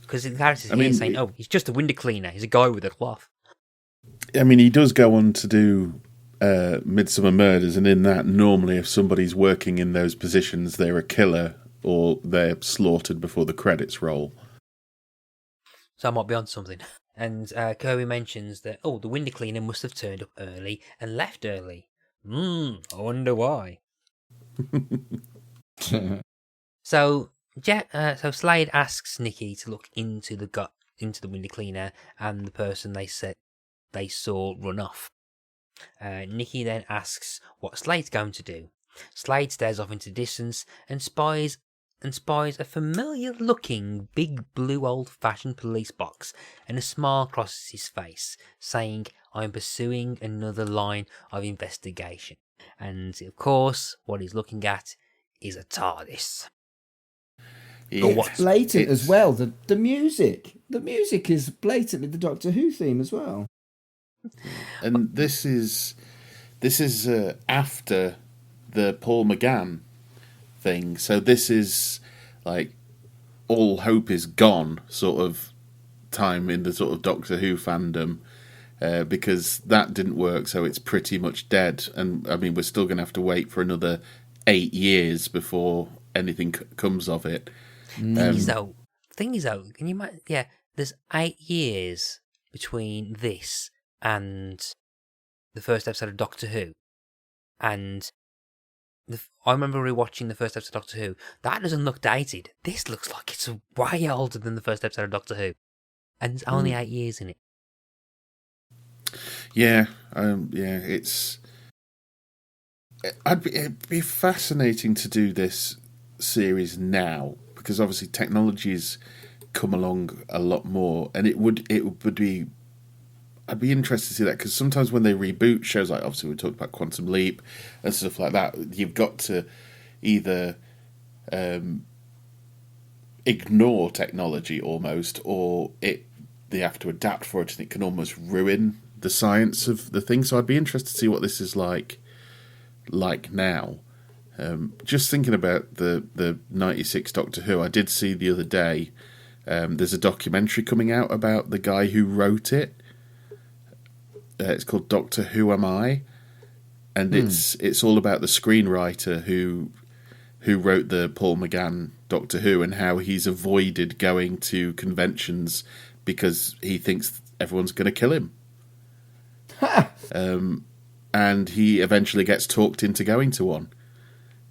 saying, "Oh, he's just a window cleaner. He's a guy with a cloth." I mean, he does go on to do Midsummer Murders, and in that, normally if somebody's working in those positions, they're a killer. Or they're slaughtered before the credits roll. So I might be on something. And Kirby mentions that, the window cleaner must have turned up early and left early. I wonder why. So Slade asks Nikki to look into the window cleaner and the person they said they saw run off. Nikki then asks what Slade's going to do. Slade stares off into the distance and spies a familiar-looking, big, blue, old-fashioned police box, and a smile crosses his face, saying, "I'm pursuing another line of investigation." And of course, what he's looking at is a TARDIS. It's blatant as well. The music is blatantly the Doctor Who theme as well. And this is after the Paul McGann thing. So this is like all hope is gone sort of time in the sort of Doctor Who fandom, because that didn't work. So it's pretty much dead. And I mean, we're still going to have to wait for another 8 years before anything comes of it. Thing is though, can you imagine? Yeah, there's 8 years between this and the first episode of Doctor Who, and I remember rewatching the first episode of Doctor Who. That doesn't look dated. This looks like it's way older than the first episode of Doctor Who, and it's only 8 years in it. Yeah, it'd be fascinating to do this series now, because obviously technology's come along a lot more, and it would be. I'd be interested to see that, because sometimes when they reboot shows, like obviously we talked about Quantum Leap and stuff like that, you've got to either ignore technology almost, or they have to adapt for it, and it can almost ruin the science of the thing. So I'd be interested to see what this is like now. Just thinking about the 96 Doctor Who, I did see the other day, there's a documentary coming out about the guy who wrote it. It's called Doctor Who Am I? And it's all about the screenwriter who wrote the Paul McGann Doctor Who, and how he's avoided going to conventions because he thinks everyone's going to kill him. And he eventually gets talked into going to one.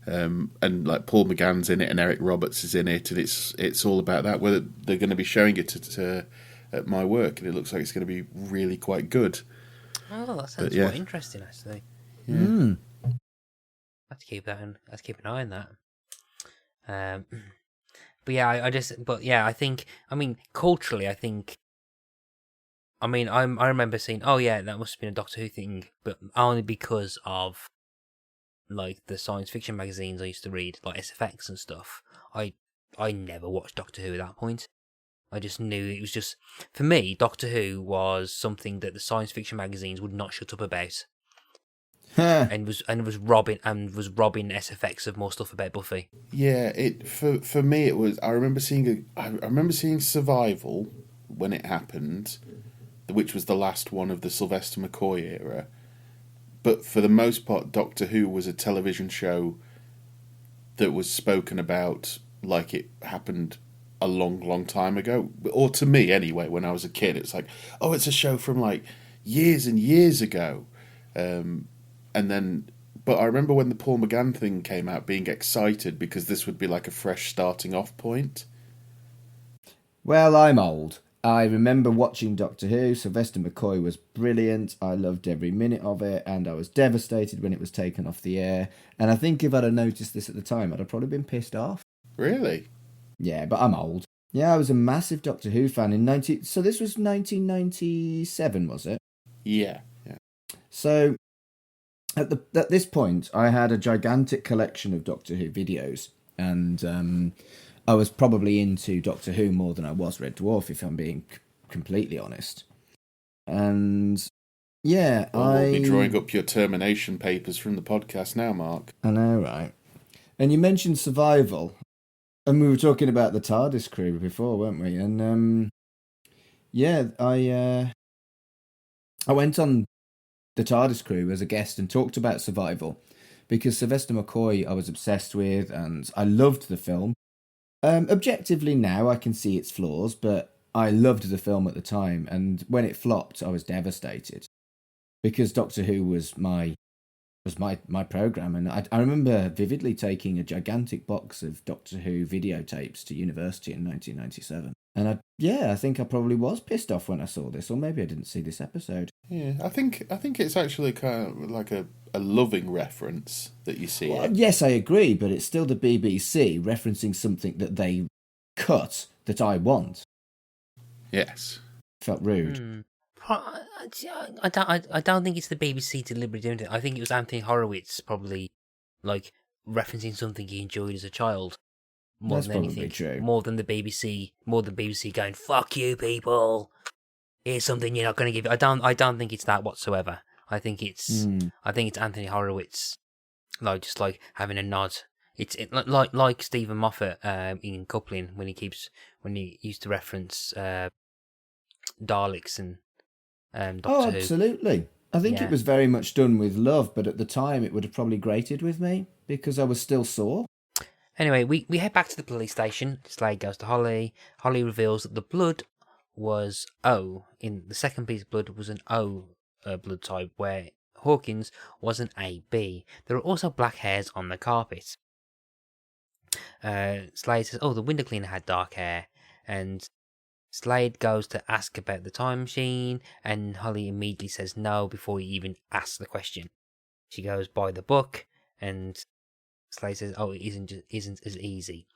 And like Paul McGann's in it, and Eric Roberts is in it, and it's all about that. Whether they're going to be showing it at my work, and it looks like it's going to be really quite good. Oh, that sounds quite interesting, actually. Yeah. Let's keep an eye on that. But yeah, I think, I mean, culturally, I remember seeing, oh yeah, that must have been a Doctor Who thing, but only because of like the science fiction magazines I used to read, like SFX and stuff. I never watched Doctor Who at that point. I just knew it was just, for me, Doctor Who was something that the science fiction magazines would not shut up about. and was robbing SFX of more stuff about Buffy. Yeah, for me it was. I remember seeing Survival when it happened, which was the last one of the Sylvester McCoy era. But for the most part, Doctor Who was a television show that was spoken about like it happened a long, long time ago. Or to me, anyway, when I was a kid, it's like, oh, it's a show from like years and years ago. And then, but I remember when the Paul McGann thing came out, being excited because this would be like a fresh starting off point. Well, I'm old. I remember watching Doctor Who. Sylvester McCoy was brilliant. I loved every minute of it, and I was devastated when it was taken off the air. And I think if I'd have noticed this at the time, I'd have probably been pissed off. Really? Yeah, but I'm old. Yeah, I was a massive Doctor Who fan so this was 1997, was it? Yeah. So at this point, I had a gigantic collection of Doctor Who videos, and I was probably into Doctor Who more than I was Red Dwarf, if I'm being completely honest. And yeah, we'll be drawing up your termination papers from the podcast now, Mark. I know, right? And you mentioned Survival, and we were talking about the TARDIS crew before, weren't we? And yeah, I went on the TARDIS crew as a guest and talked about Survival because Sylvester McCoy I was obsessed with, and I loved the film. Objectively now I can see its flaws, but I loved the film at the time, and when it flopped I was devastated because Doctor Who was my program, and I remember vividly taking a gigantic box of Doctor Who videotapes to university in 1997, and I think I probably was pissed off when I saw this, or maybe I didn't see this episode. Yeah, I think it's actually kind of like a loving reference that you see. Well, yes, I agree, but it's still the BBC referencing something that they cut that I want. Yes. Felt rude. I don't think it's the BBC deliberately doing it. I think it was Anthony Horowitz probably like referencing something he enjoyed as a child more That's than probably anything. true. More than BBC going, "Fuck you, people. Here's something you're not going to give." I don't think it's that whatsoever. I think it's Anthony Horowitz, like just like having a nod. It's like Stephen Moffat in Coupling when he used to reference Daleks and Doctor Who. Absolutely. I think it was very much done with love, but at the time it would have probably grated with me because I was still sore. Anyway, we head back to the police station. Slade goes to Holly. Holly reveals that the blood was O. In the second piece of blood was an O blood type, where Hawkins was an AB. There are also black hairs on the carpet. Slade says, "Oh, the window cleaner had dark hair," and Slade goes to ask about the time machine, and Holly immediately says no before he even asks the question. She goes by the book, and Slade says, "Oh, it isn't as easy."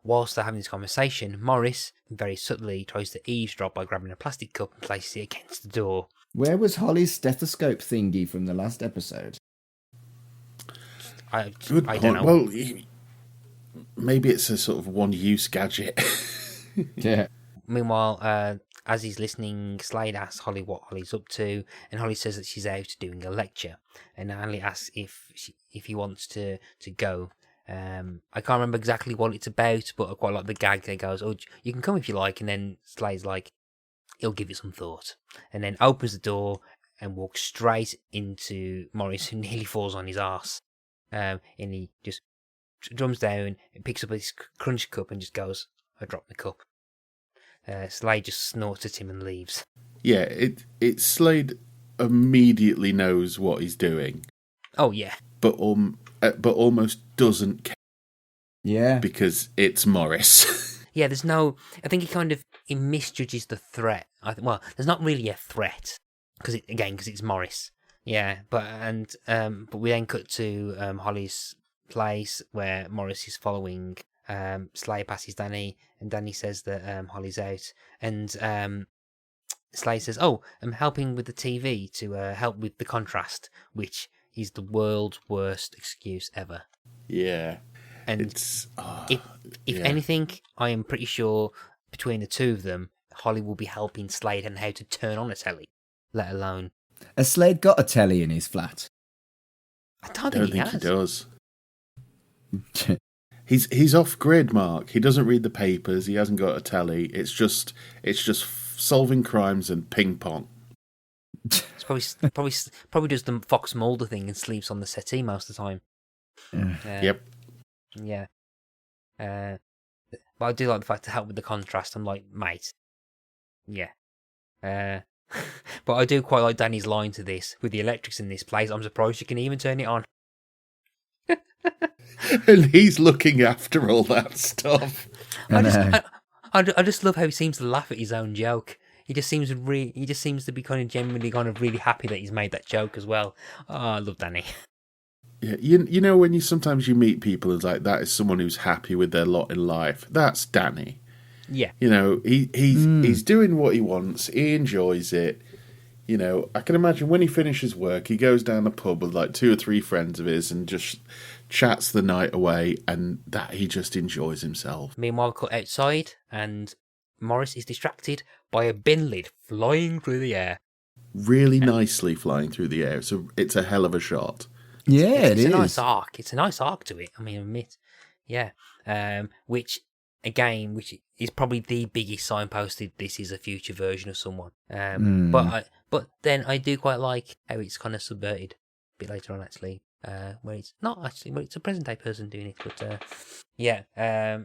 Whilst they're having this conversation, Morris very subtly tries to eavesdrop by grabbing a plastic cup and places it against the door. Where was Holly's stethoscope thingy from the last episode? I Good don't point. know. Well, maybe it's a sort of one-use gadget. Yeah. Meanwhile, as he's listening, Slade asks Holly what Holly's up to, and Holly says that she's out doing a lecture. And Holly asks if he wants to go. I can't remember exactly what it's about, but I quite like the gag that goes, "Oh, you can come if you like," and then Slade's like, "He'll give it some thought," and then opens the door and walks straight into Morris, who nearly falls on his arse. And he just drums down and picks up his crunch cup and just goes, "I dropped the cup." Slade just snorts at him and leaves. Yeah, it's Slade immediately knows what he's doing. Oh yeah, but almost doesn't care. Yeah, because it's Morris. Yeah, there's no. I think he misjudges the threat. Well, there's not really a threat because it's Morris. Yeah, but we then cut to Holly's place where Morris is following. Slade passes Danny, and Danny says that Holly's out, and Slade says, "Oh, I'm helping with the TV to help with the contrast," which is the world's worst excuse ever. Yeah, and it's if anything, I am pretty sure between the two of them, Holly will be helping Slade on how to turn on a telly, let alone. Has Slade got a telly in his flat? I don't think he does. He's off grid, Mark. He doesn't read the papers. He hasn't got a telly. It's just solving crimes and ping pong. It's probably does the Fox Mulder thing and sleeps on the settee most of the time. Yep. Yeah. But I do like the fact to help with the contrast. I'm like, mate. Yeah. But I do quite like Danny's line to this. With the electrics in this place, I'm surprised you can even turn it on. And he's looking after all that stuff. I just love how he seems to laugh at his own joke. He just seems to be genuinely really happy that he's made that joke as well. Oh, I love Danny. Yeah, you know when sometimes you meet people and like that is someone who's happy with their lot in life. That's Danny. Yeah. You know, he's doing what he wants. He enjoys it. You know, I can imagine when he finishes work, he goes down the pub with like 2 or 3 friends of his and just chats the night away, and that he just enjoys himself. Meanwhile, cut outside, and Morris is distracted by a bin lid flying through the air. Really nicely flying through the air. So it's a hell of a shot. Yeah, it's a nice arc. It's a nice arc to it. I mean, admit. Yeah. Which is probably the biggest signposted this is a future version of someone. But then I do quite like how it's kind of subverted a bit later on, actually. Where it's not actually, well, it's a present day person doing it, but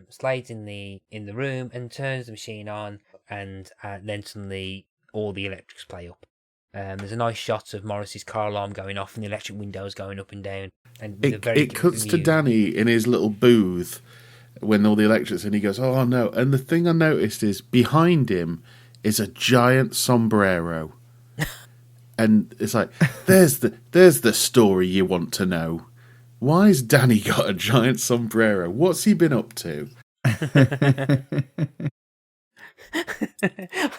Slade's in the room and turns the machine on, and then suddenly all the electrics play up. There's a nice shot of Morris's car alarm going off and the electric windows going up and down. And it cuts to Danny in his little booth when all the electrics, and he goes, "Oh no!" And the thing I noticed is behind him is a giant sombrero. And it's like, there's the story you want to know. Why's Danny got a giant sombrero? What's he been up to?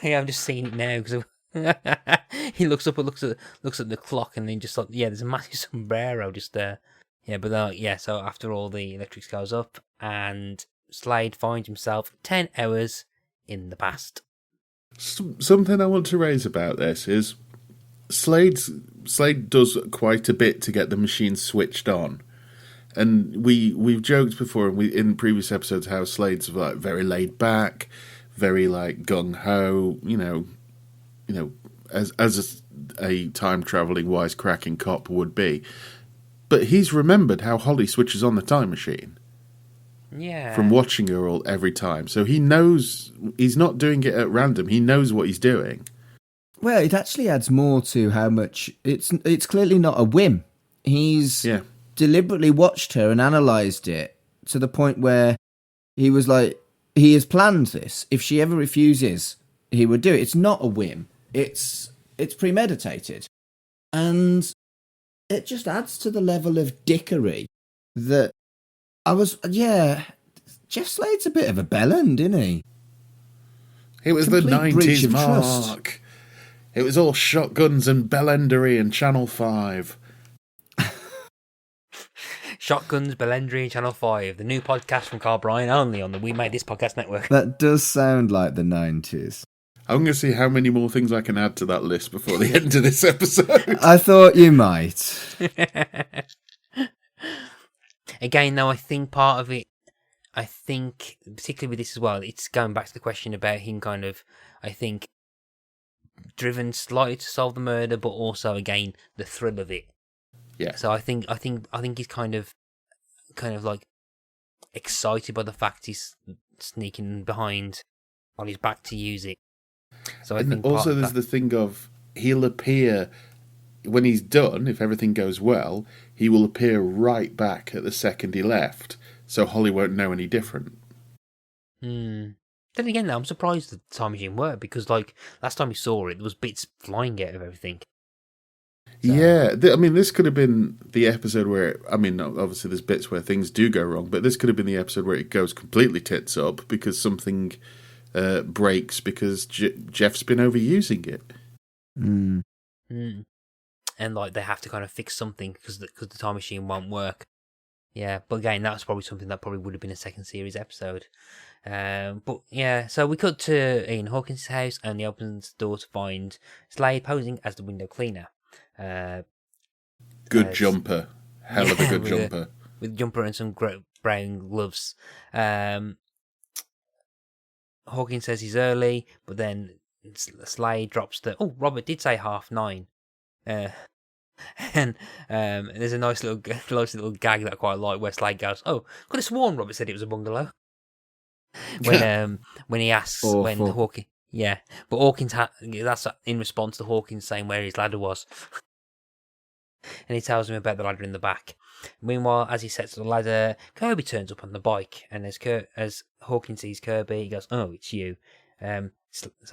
Yeah, I'm just seeing it now because He looks up and looks at the clock, and then just like, yeah, there's a massive sombrero just there. Yeah, but yeah. So after all, the electrics goes up, and Slade finds himself 10 hours in the past. Something I want to raise about this is Slade does quite a bit to get the machine switched on. And we've joked before in previous episodes how Slade's like very laid back, very like gung ho, you know, as a time traveling wisecracking cop would be. But he's remembered how Holly switches on the time machine. Yeah. From watching her every time, so he knows he's not doing it at random. He knows what he's doing. Well, it actually adds more to how much it's clearly not a whim. He's deliberately watched her and analysed it to the point where he was like, he has planned this. If she ever refuses, he would do it. It's not a whim. It's premeditated. And it just adds to the level of dickery that Jeff Slade's a bit of a bellend, isn't he? It was Complete the 90s, breach of Mark. trust. It was all shotguns and bellendery and Channel 5. Shotguns, Belendry, and Channel 5, the new podcast from Carl Bryan, only on the We Made This Podcast Network. That does sound like the 90s. I'm going to see how many more things I can add to that list before the end of this episode. I thought you might. Again, though, I think part of it, particularly with this as well, it's going back to the question about him kind of, I think, driven slightly to solve the murder, but also, again, the thrill of it. Yeah. So I think he's kind of like excited by the fact he's sneaking behind on his back to use it. So I think also there's the thing of he'll appear when he's done. If everything goes well, he will appear right back at the second he left, so Holly won't know any different. Then again, though, I'm surprised the time machine worked, because like last time we saw it, there was bits flying out of everything. So. Yeah, I mean, this could have been the episode where, I mean, obviously there's bits where things do go wrong, but this could have been the episode where it goes completely tits up because something breaks because Jeff's been overusing it. And like they have to kind of fix something because the time machine won't work. Yeah, but again, that's probably something that probably would have been a second series episode. But yeah, so we cut to Ian Hawkins' house, and he opens the door to find Slade posing as the window cleaner. Good jumper. Hell of a good jumper. With jumper and some brown gloves. Hawkins says he's early, but then Slade drops Robert did say 9:30. And there's a nice little gag that I quite like where Slade goes, "Oh, could have sworn Robert said it was a bungalow." When he asks when Hawkins, but Hawkins that's in response to Hawkins saying where his ladder was. And he tells him about the ladder in the back. Meanwhile, as he sets the ladder, Kirby turns up on the bike, and as Hawkins sees Kirby, he goes, "Oh, it's you." So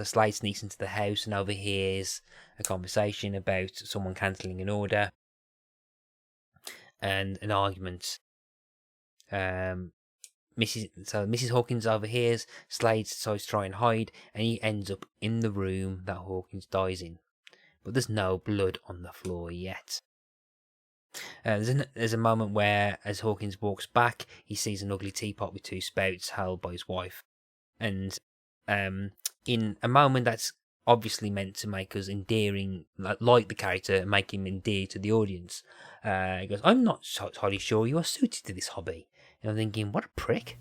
Slade sneaks into the house and overhears a conversation about someone cancelling an order and an argument. Mrs. Hawkins overhears. Slade decides to try and hide, and he ends up in the room that Hawkins dies in. But there's no blood on the floor yet. There's a moment where, as Hawkins walks back, he sees an ugly teapot with two spouts held by his wife. And in a moment that's obviously meant to make us endearing, like the character, and make him endear to the audience, he goes, "I'm not entirely sure you are suited to this hobby." And I'm thinking, what a prick.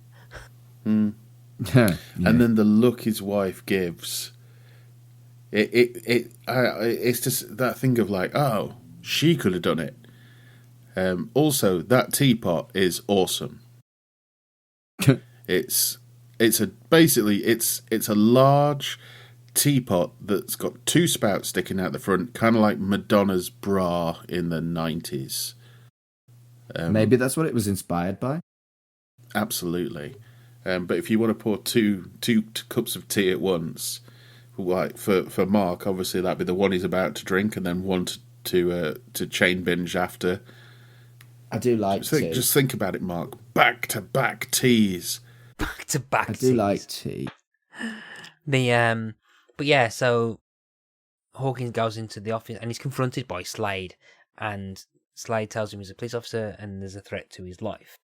And then the look his wife gives, it's just that thing of like, oh, she could have done it. Also, that teapot is awesome. It's a large teapot that's got two spouts sticking out the front, kind of like Madonna's bra in the 90s. Maybe that's what it was inspired by. Absolutely. But if you want to pour two cups of tea at once, like for Mark, obviously that'd be the one he's about to drink, and then one to chain binge after. I do like tea. Just think about it, Mark. Back-to-back teas. Back-to-back I do like tea. But yeah, so Hawkins goes into the office and he's confronted by Slade, and Slade tells him he's a police officer and there's a threat to his life.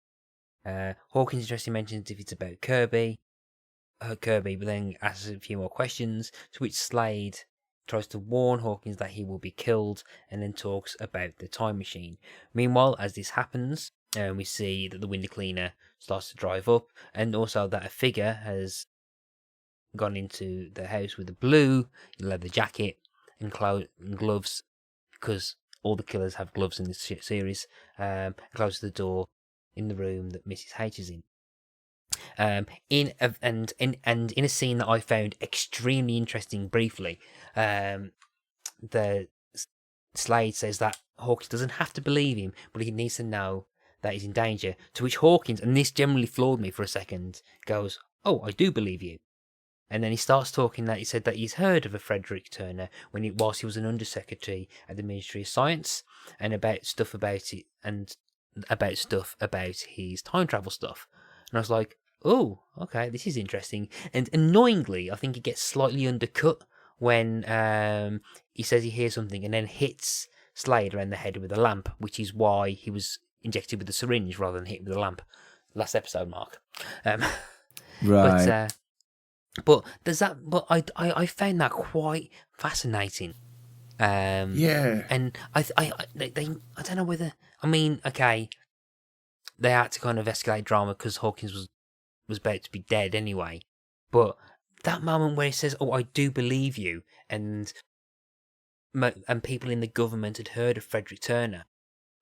Hawkins interestingly mentions if it's about Kirby, but then asks a few more questions, to which Slade tries to warn Hawkins that he will be killed, and then talks about the time machine. Meanwhile, as this happens, we see that the window cleaner starts to drive up, and also that a figure has gone into the house with a blue leather jacket and gloves, because all the killers have gloves in this series, closes the door in the room that Mrs. H is in. In a scene that I found extremely interesting briefly, the Slade says that Hawkins doesn't have to believe him, but he needs to know that he's in danger, to which Hawkins, and this generally floored me for a second, goes, "Oh, I do believe you." And then he starts talking that he said that he's heard of a Frederick Turner whilst he was an undersecretary at the Ministry of Science, and about stuff about it, and about stuff about his time travel stuff. And I was like, oh, okay, this is interesting. And annoyingly, I think it gets slightly undercut when he says he hears something and then hits Slade around the head with a lamp, which is why he was injected with a syringe rather than hit with a lamp. Last episode, Mark. Right. But there's that. But I found that quite fascinating. Yeah. And I don't know whether, I mean, okay, they had to kind of escalate drama because Hawkins was about to be dead anyway. But that moment where he says, "Oh, I do believe you," and people in the government had heard of Frederick Turner,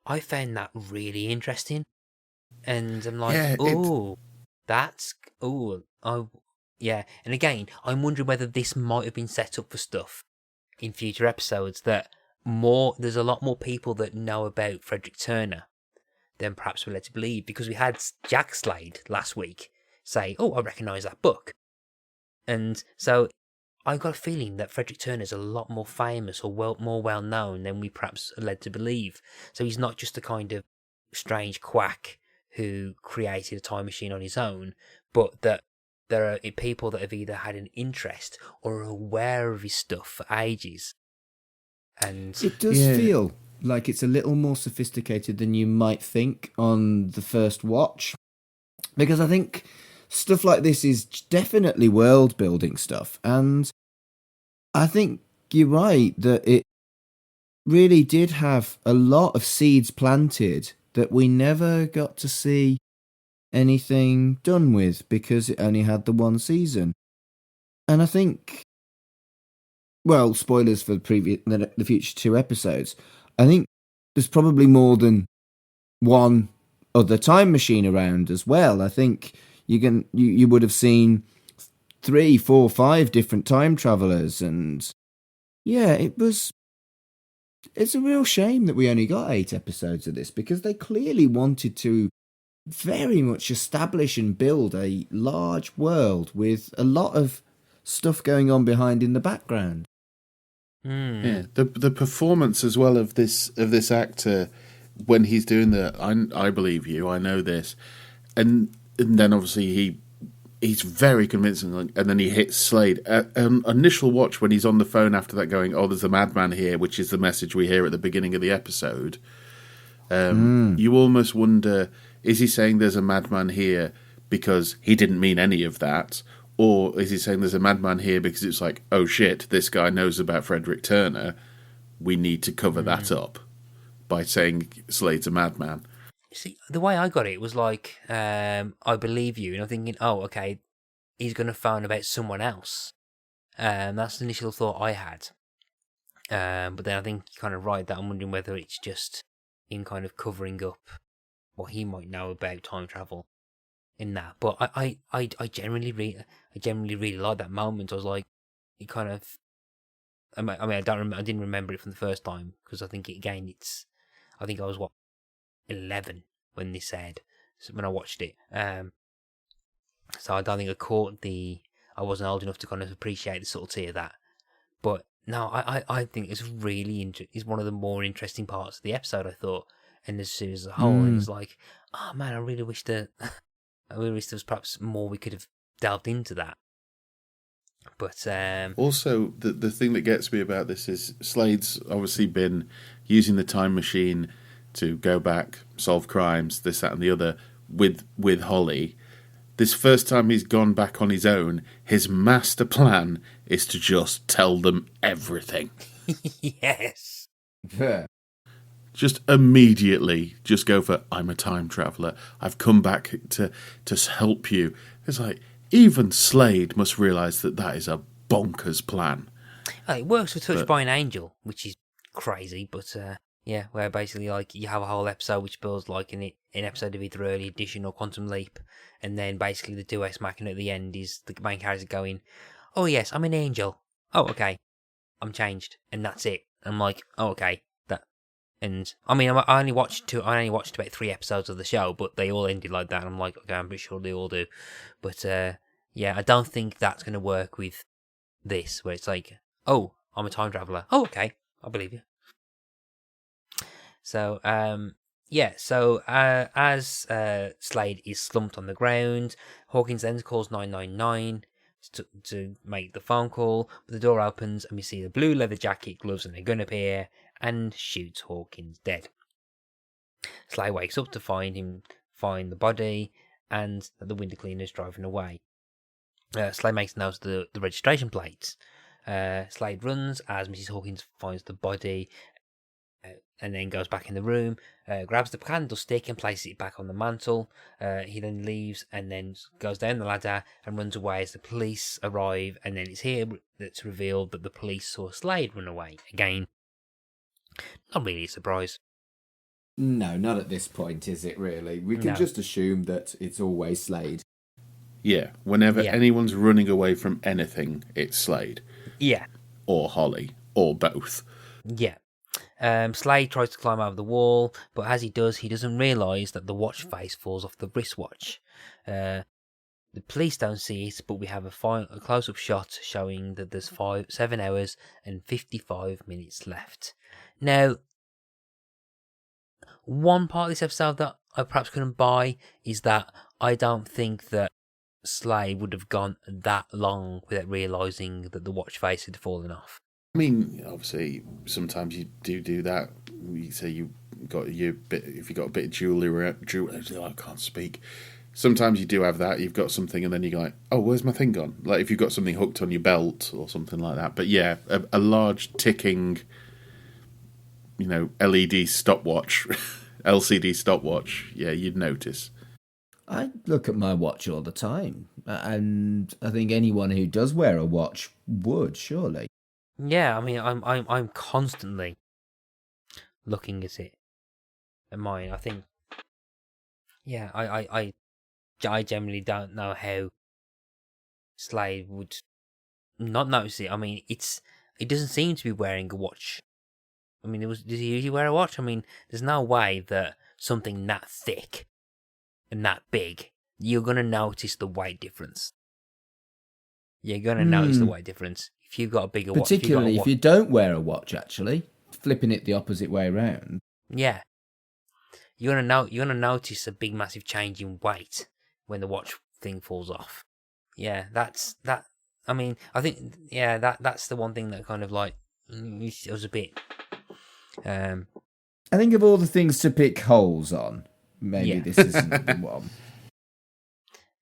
I found that really interesting. And I'm like, Yeah, yeah. And again, I'm wondering whether this might have been set up for stuff in future episodes, that there's a lot more people that know about Frederick Turner than perhaps we're led to believe, because we had Jack Slade last week say, "Oh, I recognise that book." And so I've got a feeling that Frederick Turner's a lot more famous or more well known than we perhaps are led to believe. So he's not just a kind of strange quack who created a time machine on his own, but that there are people that have either had an interest or are aware of his stuff for ages. And it does feel like it's a little more sophisticated than you might think on the first watch, because I think stuff like this is definitely world building stuff, and I think you're right that it really did have a lot of seeds planted that we never got to see anything done with because it only had the one season. And I think, well, spoilers for the future two episodes, I think there's probably more than one other time machine around as well. I think you would have seen 3, 4, 5 different time travelers, and yeah, it's a real shame that we only got 8 episodes of this, because they clearly wanted to very much establish and build a large world with a lot of stuff going on behind in the background. Yeah, the performance as well of this actor when he's doing I believe you, I know this, and then obviously he's very convincing, and then he hits Slade. Initial watch when he's on the phone after that, going, "Oh, there's a madman here," which is the message we hear at the beginning of the episode. You almost wonder, is he saying there's a madman here because he didn't mean any of that? Or is he saying there's a madman here because it's like, oh shit, this guy knows about Frederick Turner, we need to cover that up by saying Slade's a madman? See, the way I got it was like, I believe you, and I'm thinking, oh, okay, he's going to phone about someone else. That's the initial thought I had. But then I think you're kind of right that I'm wondering whether it's just him kind of covering up what he might know about time travel in that. But I generally really like that moment. I was like, it kind of, I mean, I didn't remember it from the first time, because I think I think I was 11 when this aired, so when I watched it. So I don't think I wasn't old enough to kind of appreciate the subtlety of that. But no, I think it's really it's one of the more interesting parts of the episode, I thought, and the series as a whole. And it's like, oh man, I really wish there was perhaps more we could have delved into that. But Also, the thing that gets me about this is Slade's obviously been using the time machine to go back, solve crimes, this, that, and the other with Holly. This first time he's gone back on his own, his master plan is to just tell them everything. yes. Just immediately, just go for, I'm a time traveller. I've come back to help you. It's like, even Slade must realise that is a bonkers plan. It works with Touched by an Angel, which is crazy, but yeah, where basically like you have a whole episode which builds like an episode of either Early Edition or Quantum Leap, and then basically the Deus Machina at the end is the main character going, oh yes, I'm an angel. Oh, okay. I'm changed. And that's it. I'm like, oh, okay. And I mean, I only watched about 3 episodes of the show, but they all ended like that. And I'm like, okay, I'm pretty sure they all do. But yeah, I don't think that's going to work with this, where it's like, oh, I'm a time traveller. Oh, okay, I believe you. So yeah, so as Slade is slumped on the ground, Hawkins then calls 999 to make the phone call, but the door opens and we see the blue leather jacket, gloves and a gun appear and shoots Hawkins dead. Slade wakes up to find the body and that the window cleaner is driving away. Slade makes notes of the registration plates. Slade runs as Mrs. Hawkins finds the body and then goes back in the room, grabs the candlestick and places it back on the mantle. He then leaves and then goes down the ladder and runs away as the police arrive, and then it's here that's revealed that the police saw Slade run away. Again, not really a surprise. No, not at this point, is it really? We can just assume that it's always Slade. Yeah, whenever anyone's running away from anything, it's Slade. Yeah. Or Holly, or both. Yeah. Slade tries to climb over the wall, but as he does, he doesn't realise that the watch face falls off the wristwatch. The police don't see it, but we have a close-up shot showing that there's 7 hours and 55 minutes left. Now, one part of this episode that I perhaps couldn't buy is that I don't think that Slade would have gone that long without realising that the watch face had fallen off. I mean, obviously, sometimes you do that. You say you got your bit, if you got a bit of jewellery, I can't speak. Sometimes you do have that. You've got something, and then you go like, "Oh, where's my thing gone?" Like if you've got something hooked on your belt or something like that. But yeah, a large ticking, LED stopwatch, LCD stopwatch. Yeah, you'd notice. I look at my watch all the time, and I think anyone who does wear a watch would surely. Yeah, I mean, I'm constantly looking at it. At mine, I think. Yeah, I generally don't know how Slade would not notice it. I mean, it doesn't seem to be wearing a watch. I mean, does he usually wear a watch? I mean, there's no way that something that thick and that big, you're gonna notice the weight difference. You're gonna notice the weight difference. If you've got a bigger watch. Particularly if you don't wear a watch, actually. Flipping it the opposite way around. Yeah. You're gonna notice a big massive change in weight when the watch thing falls off. Yeah, that's that. I mean, I think that's the one thing that kind of like it was a bit. I think of all the things to pick holes on, maybe this isn't the one.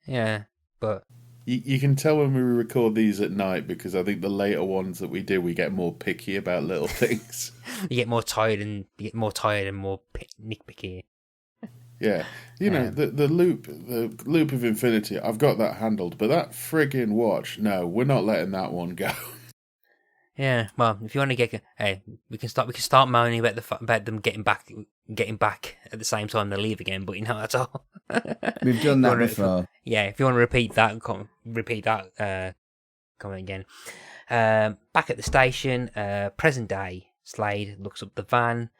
Yeah, but you can tell when we record these at night because I think the later ones that we do, we get more picky about little things. You get more tired and more nitpicky. Yeah, the loop of infinity. I've got that handled, but that friggin' watch, no, we're not letting that one go. Yeah, well, if you want to we can start moaning about them getting back at the same time they leave again. But that's all. We've done that before. If you want to repeat that comment again. Back at the station, present day. Slade looks up the van.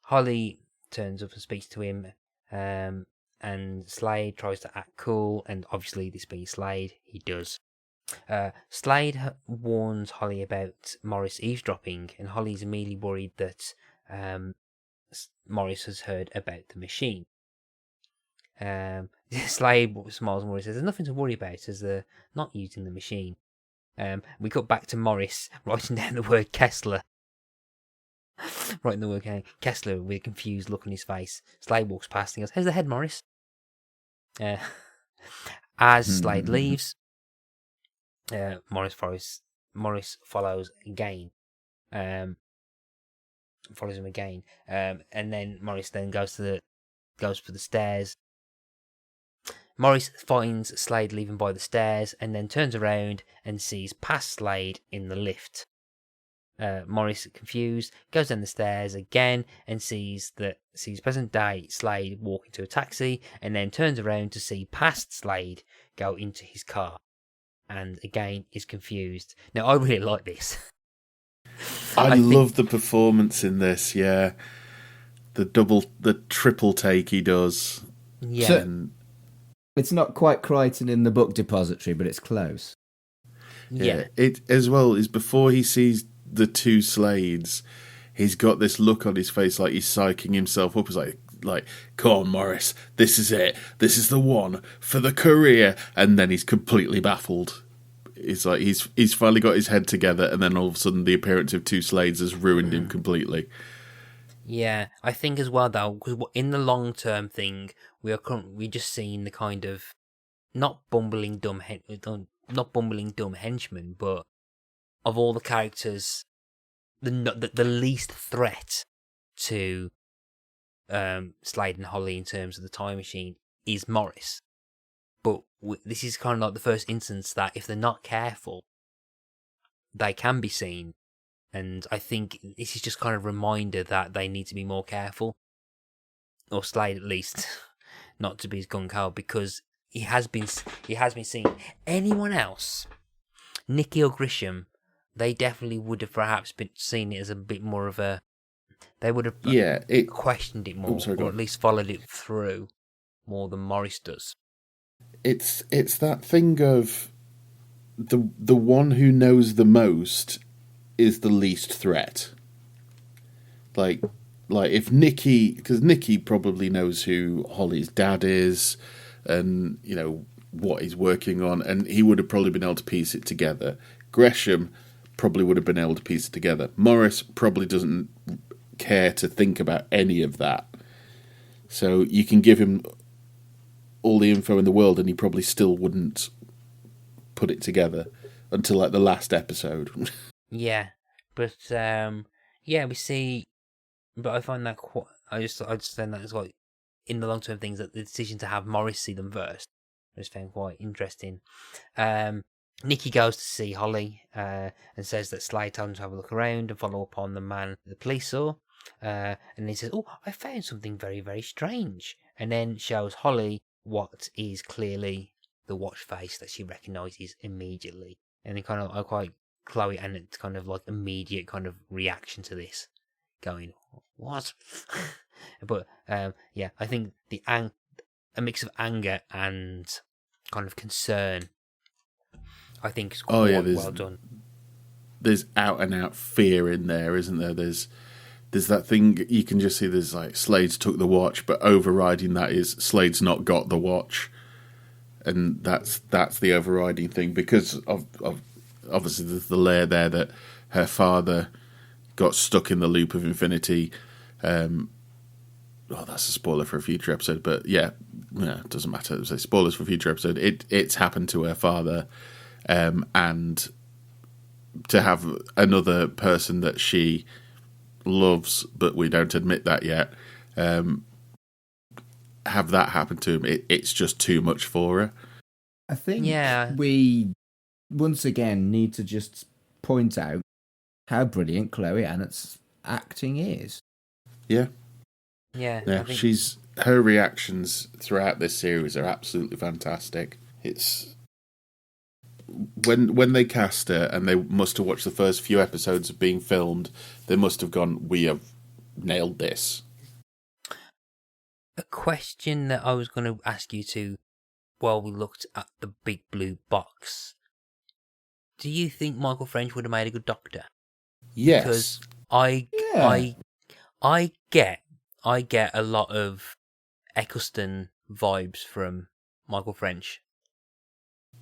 Holly turns up and speaks to him. And Slade tries to act cool, and obviously this being Slade, he does. Slade warns Holly about Morris eavesdropping, and Holly's immediately worried that Morris has heard about the machine. Slade smiles more and says, "There's nothing to worry about as they're not using the machine." We cut back to Morris writing down the word Kessler. Writing the word Kessler with a confused look on his face. Slade walks past and goes, "How's the head, Morris?" As Slade leaves, Morris follows again. Follows him again. And then Morris then goes for the stairs. Morris finds Slade leaving by the stairs and then turns around and sees past Slade in the lift. Morris, confused, goes down the stairs again and sees present day Slade walk into a taxi and then turns around to see past Slade go into his car. And again is confused. Now, I really like this. I love the performance in this, yeah. The triple take he does. Yeah. So, it's not quite Crichton in the book depository, but it's close. Yeah. It as well is before he sees the two Slades, he's got this look on his face like he's psyching himself up. He's like, "Come on, Morris, this is it. This is the one for the career." And then he's completely baffled. It's like he's finally got his head together, and then all of a sudden the appearance of two Slades has ruined him completely. Yeah, I think as well though, because in the long term thing, we're just seeing the kind of not bumbling dumb henchman, but of all the characters, the least threat to Slade and Holly in terms of the time machine is Morris. But this is kind of like the first instance that if they're not careful, they can be seen. And I think this is just kind of a reminder that they need to be more careful. Or Slade, at least, not to be as gung-ho, because he has been seen. Anyone else, Nicky or Grisham, they definitely would have perhaps been seen it as a bit more of a... They would have questioned it more, or at least followed it through more than Morris does. It's that thing of the one who knows the most is the least threat. Like if Nicky, because Nicky probably knows who Holly's dad is, and you know what he's working on, and he would have probably been able to piece it together. Gresham probably would have been able to piece it together. Morris probably doesn't care to think about any of that. So you can give him all the info in the world and he probably still wouldn't put it together until like the last episode. Yeah, but we see. But I find that I just find that as like in the long term things that the decision to have Morris see them first, I just found quite interesting. Nicky goes to see Holly and says that Slade told him to have a look around and follow up on the man the police saw. And he says, "Oh, I found something very, very strange." And then shows Holly what is clearly the watch face that she recognises immediately. And I quite Chloe and it's kind of like immediate kind of reaction to this, going, "What?" But I think a mix of anger and kind of concern, I think is quite well done. There's out and out fear in there, isn't there? There's that thing you can just see. There's like Slade's took the watch, but overriding that is Slade's not got the watch, and that's the overriding thing because of obviously there's the layer there that her father got stuck in the loop of infinity. That's a spoiler for a future episode, but yeah, it doesn't matter. So spoilers for a future episode. It's happened to her father, and to have another person that she loves, but we don't admit that yet, have that happen to him. It's just too much for her. I think we once again need to just point out how brilliant Chloe Annett's acting is. Yeah. Yeah. Her reactions throughout this series are absolutely fantastic. It's when they cast her and they must have watched the first few episodes of being filmed, they must have gone, "We have nailed this." A question that I was going to ask you to while we looked at the big blue box. Do you think Michael French would have made a good Doctor? Yes. Because I get a lot of Eccleston vibes from Michael French.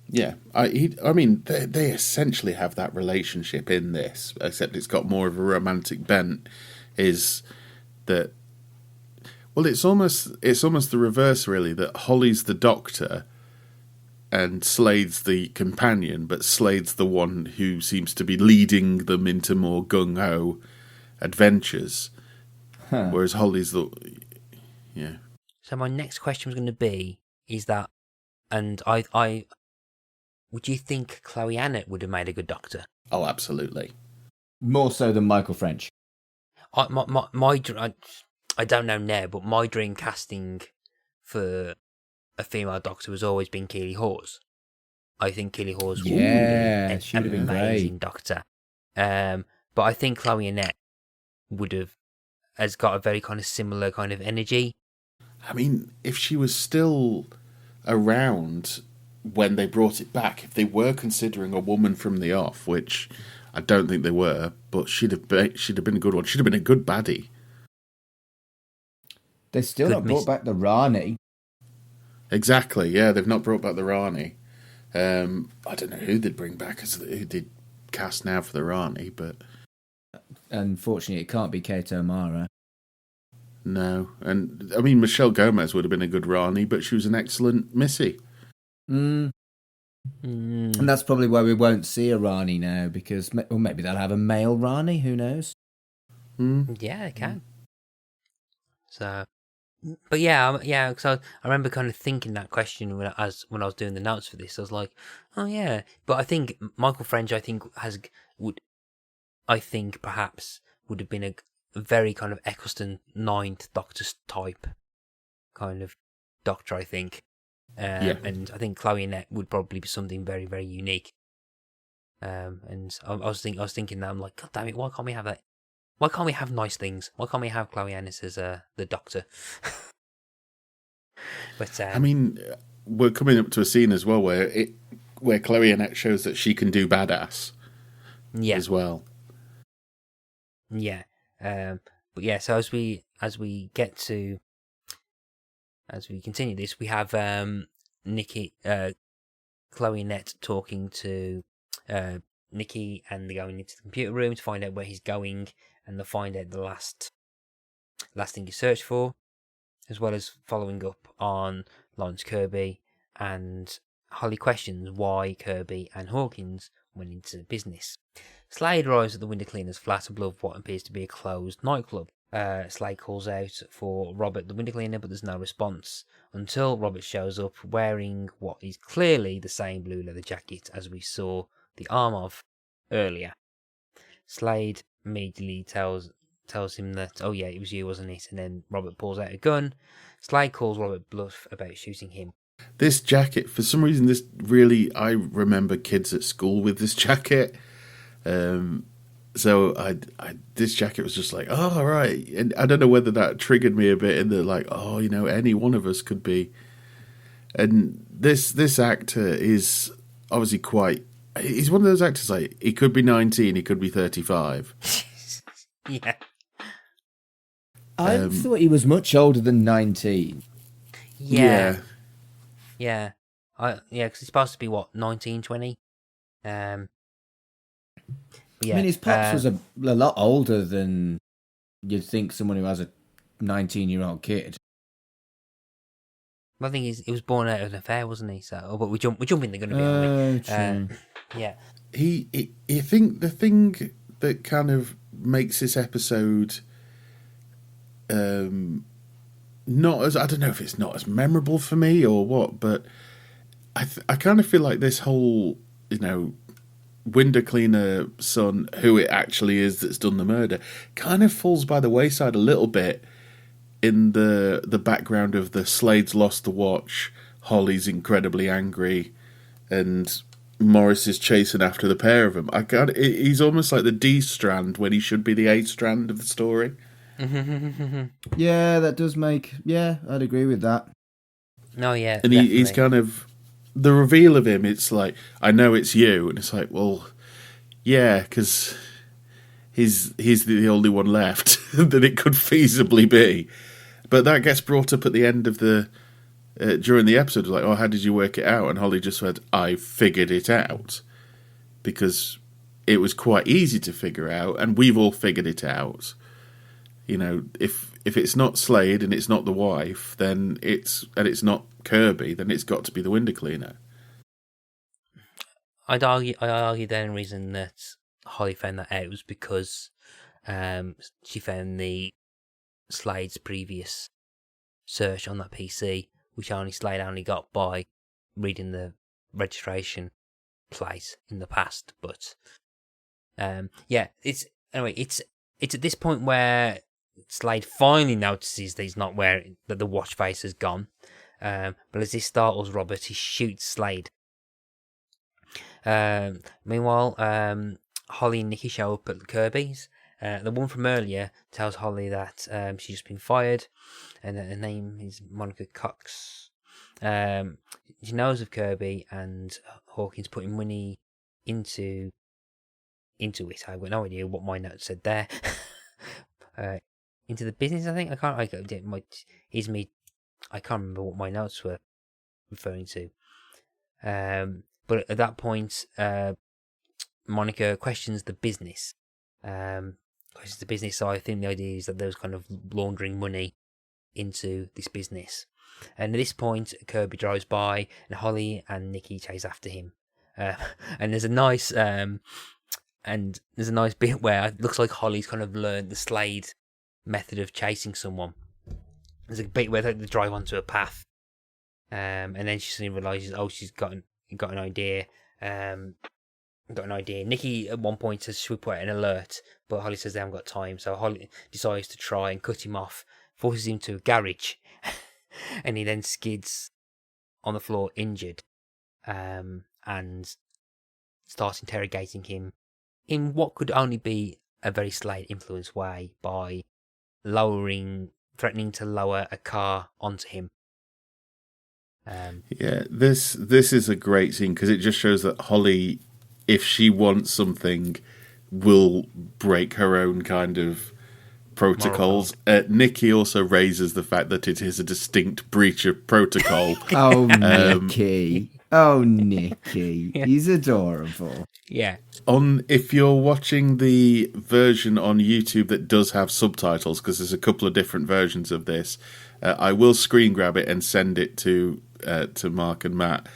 Yeah, I mean, they essentially have that relationship in this, except it's got more of a romantic bent. Is that, well, it's almost the reverse, really. That Holly's the doctor, and Slade's the companion, but Slade's the one who seems to be leading them into more gung ho adventures, whereas Holly's the So my next question was going to be: is that, and I would you think Chloe Annett would have made a good doctor? Oh, absolutely. More so than Michael French. I don't know now, but my dream casting for a female doctor has always been Keely Hawes. I think Keely Hawes would be she would have been amazing great. doctor. But I think Chloe Annett has got a very kind of similar kind of energy. I mean, if she was still around when they brought it back, if they were considering a woman from the off, which I don't think they were, but she'd have been a good one. She'd have been a good baddie. They still Good not brought back the Rani. Exactly, yeah, they've not brought back the Rani. I don't know who they'd bring back, who did cast now for the Rani, but... Unfortunately, it can't be Kate O'Mara. No, and I mean, Michelle Gomez would have been a good Rani, but she was an excellent Missy. And that's probably why we won't see a Rani now, because maybe they'll have a male Rani, who knows? Yeah, they can. So, but yeah, because I remember kind of thinking that question when I was doing the notes for this. I was like, oh yeah, but I think Michael French, perhaps would have been a very kind of Eccleston Ninth Doctor type kind of doctor. I think. And I think Chloe Annett would probably be something very, very unique. And I was thinking that I'm like, God damn it, why can't we have that? Why can't we have nice things? Why can't we have Chloe Annett as the Doctor? But I mean, we're coming up to a scene as well where Chloe Annett shows that she can do badass. Yeah. As well. Yeah. But yeah. So as we continue this, we have Chloe Annett talking to Nikki, and they're going into the computer room to find out where he's going, and they'll find out the last thing he searched for, as well as following up on Lawrence Kirby, and Holly questions why Kirby and Hawkins went into business. Slade arrives at the window cleaner's flat above what appears to be a closed nightclub. Slade calls out for Robert, the window cleaner, but there's no response until Robert shows up wearing what is clearly the same blue leather jacket as we saw the arm of earlier. Slade immediately tells him that, oh yeah, it was you, wasn't it? And then Robert pulls out a gun. Slade calls Robert bluff about shooting him. This jacket, for some reason, I remember kids at school with this jacket. So this jacket was just like, oh, right. And I don't know whether that triggered me a bit in the like, oh, any one of us could be. And this actor is obviously he's one of those actors, like, he could be 19, he could be 35. Yeah. I thought he was much older than 19. Yeah. Yeah. Because he's supposed to be, 19, 20? Yeah, I mean, his pops was a lot older than you'd think someone who has a 19-year-old kid. I think he was born out of an affair, wasn't he? So, but we're jumping the gun a bit, aren't we? Yeah. I think the thing that kind of makes this episode not as, I don't know if it's not as memorable for me or what, but I kind of feel like this whole, window cleaner son, who it actually is that's done the murder, kind of falls by the wayside a little bit in the background of the Slade's lost the watch, Holly's incredibly angry, and Morris is chasing after the pair of them. He's almost like the D strand when he should be the A strand of the story. Yeah, that does I'd agree with that. No, yeah. And he's kind of, the reveal of him, it's like, I know it's you, and it's like, well, yeah, because he's the only one left that it could feasibly be. But that gets brought up at the end of the during the episode was like, "Oh, how did you work it out?" And Holly just said, "I figured it out," because it was quite easy to figure out, and we've all figured it out. You know, if it's not Slade and it's not the wife, then it's not Kirby, then it's got to be the window cleaner. I argue the only reason that Holly found that out was because she found the Slade's previous search on that PC, which Slade only got by reading the registration plate in the past. But it's at this point where Slade finally notices that he's not wearing, that the watch face has gone. But as this startles Robert, he shoots Slade. Meanwhile, Holly and Nikki show up at the Kirby's. The one from earlier tells Holly that she's just been fired, and that her name is Monica Cox. She knows of Kirby, and Hawkins putting money into it. I've got no idea what my notes said there. Into the business, I think. I can't remember what my notes were referring to. But at that point, Monica questions the business. So I think the idea is that there was kind of laundering money into this business. And at this point, Kirby drives by, and Holly and Nikki chase after him. And there's a nice bit where it looks like Holly's kind of learned the Slade method of chasing someone. There's a bit where they drive onto a path, and then she suddenly realizes, she's got an idea. Nikki at one point says she'll put an alert, but Holly says they haven't got time, so Holly decides to try and cut him off, forces him to a garage, and he then skids on the floor injured, and starts interrogating him in what could only be a very Slade influenced way by threatening to lower a car onto him. This is a great scene because it just shows that Holly, if she wants something, will break her own kind of protocols. Nikki also raises the fact that it is a distinct breach of protocol. Nikki. Nikki. Yeah. He's adorable. Yeah. If you're watching the version on YouTube that does have subtitles, because there's a couple of different versions of this, I will screen grab it and send it to Mark and Matt.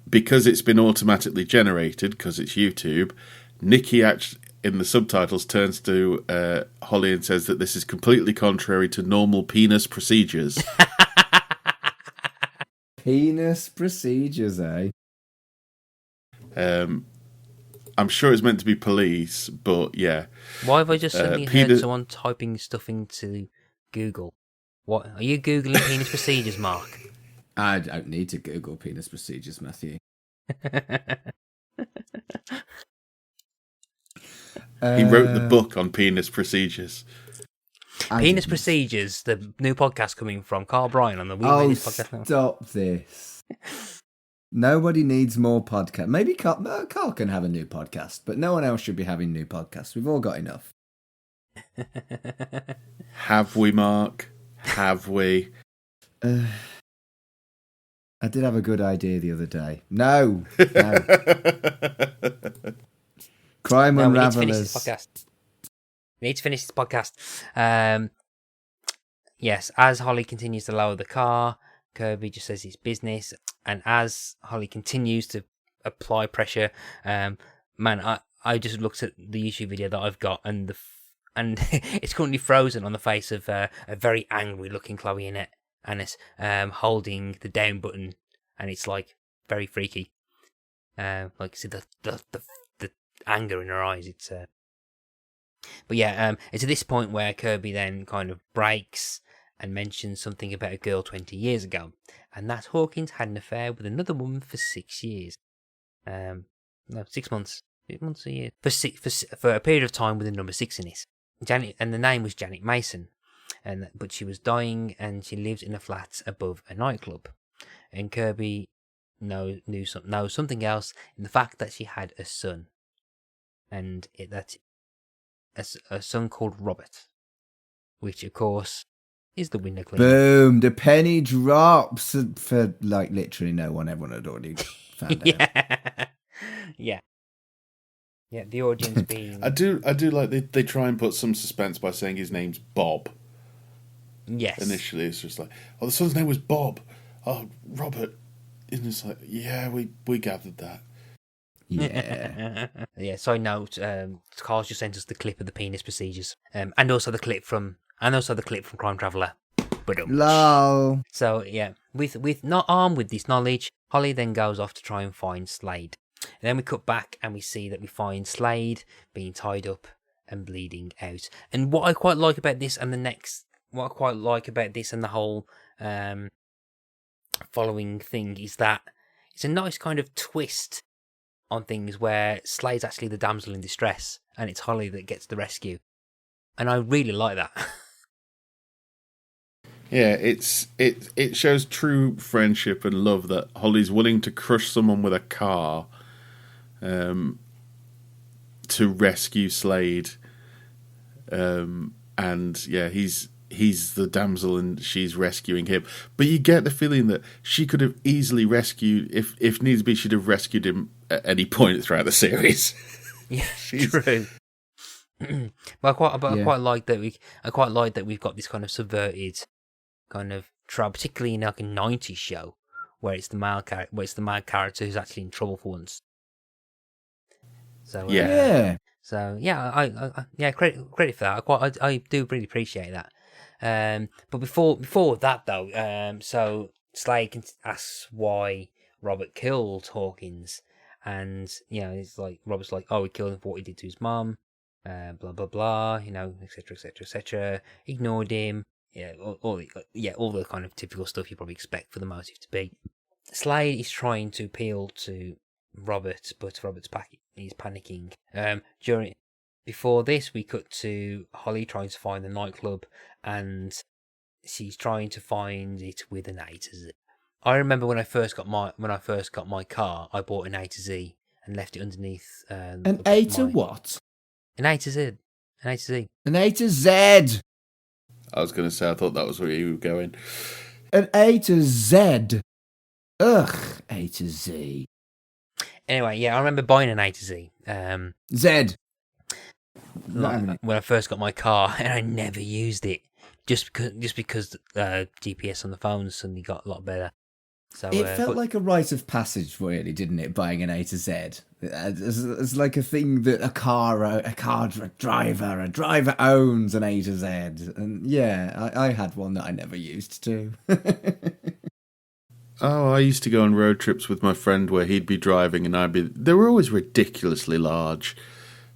Because it's been automatically generated, because it's YouTube, Nikki actually, in the subtitles, turns to Holly and says that this is completely contrary to normal penis procedures. Penis procedures, eh? I'm sure it's meant to be police, but yeah. Why have I just suddenly heard someone typing stuff into Google? What are you Googling penis procedures, Mark? I don't need to Google penis procedures, Matthew. He wrote the book on penis procedures. Penis Procedures, the new podcast coming from Carl Bryan on the We Made This podcast now. Stop this. Nobody needs more podcasts. Maybe Carl can have a new podcast, but no one else should be having new podcasts. We've all got enough. Have we, Mark? Have we? I did have a good idea the other day. No. Crime Unravelers. We need to finish this podcast. Yes, as Holly continues to lower the car, Kirby just says it's business. And as Holly continues to apply pressure, I just looked at the YouTube video that I've got, and it's currently frozen on the face of a very angry-looking Chloe Annett, holding the down button, and it's like very freaky. Like see the anger in her eyes. It's but yeah, it's at this point where Kirby then kind of breaks and mentions something about a girl 20 years ago, and that Hawkins had an affair with another woman for 6 years. No, 6 months. 6 months a year. For a period of time with the number 6 in it. Janet, and the name was Janet Mason, but she was dying and she lived in a flat above a nightclub. And Kirby knows something else in the fact that she had a son, and a son called Robert, which of course Is the window clean? Boom! The penny drops for like literally no one. Everyone had already found out. Yeah. Yeah, the audience being... I do like they try and put some suspense by saying his name's Bob. Yes. Initially, it's just like, oh, the son's name was Bob. Oh, Robert. And it's like, yeah, we gathered that. Yeah. Yeah, side note, Carl's just sent us the clip of the penis procedures. And also the clip from Crime Traveller. Lol. So yeah, with not armed with this knowledge, Holly then goes off to try and find Slade. And then we cut back and we see that we find Slade being tied up and bleeding out. And what I quite like about this and the whole following thing is that it's a nice kind of twist on things where Slade's actually the damsel in distress and it's Holly that gets the rescue. And I really like that. Yeah, it shows true friendship and love that Holly's willing to crush someone with a car to rescue Slade. And yeah, he's the damsel and she's rescuing him. But you get the feeling that she could have easily rescued, if needs be, she'd have rescued him at any point throughout the series. Yeah, true. But I quite like that we've got this kind of subverted kind of trope, particularly in like a 90s show where it's the male character who's actually in trouble for once. So Yeah. So yeah, I credit for that. I do really appreciate that. But before that though, so Slade asks why Robert killed Hawkins, and it's like Robert's like, oh, he killed him for what he did to his mum, blah blah blah, etc etc etc. Ignored him, all the kind of typical stuff you probably expect for the motive to be. Slade is trying to appeal to Robert, but Robert's he's panicking. Before this, we cut to Holly trying to find the nightclub, and she's trying to find it with an A to Z. I remember when I first got my car, I bought an A to Z and left it underneath. An A to what? An A to Z. An A to Z. An A to Z. I was going to say, I thought that was where you were going. An A to Z. Ugh, A to Z. Anyway, yeah, I remember buying an A to Z. Z. When I first got my car, and I never used it, just because GPS on the phone suddenly got a lot better. So it felt like a rite of passage, really, didn't it? Buying an A to Z. It's like a thing that a driver owns an A to Z. And yeah, I had one that I never used too. Oh, I used to go on road trips with my friend where he'd be driving and they were always ridiculously large.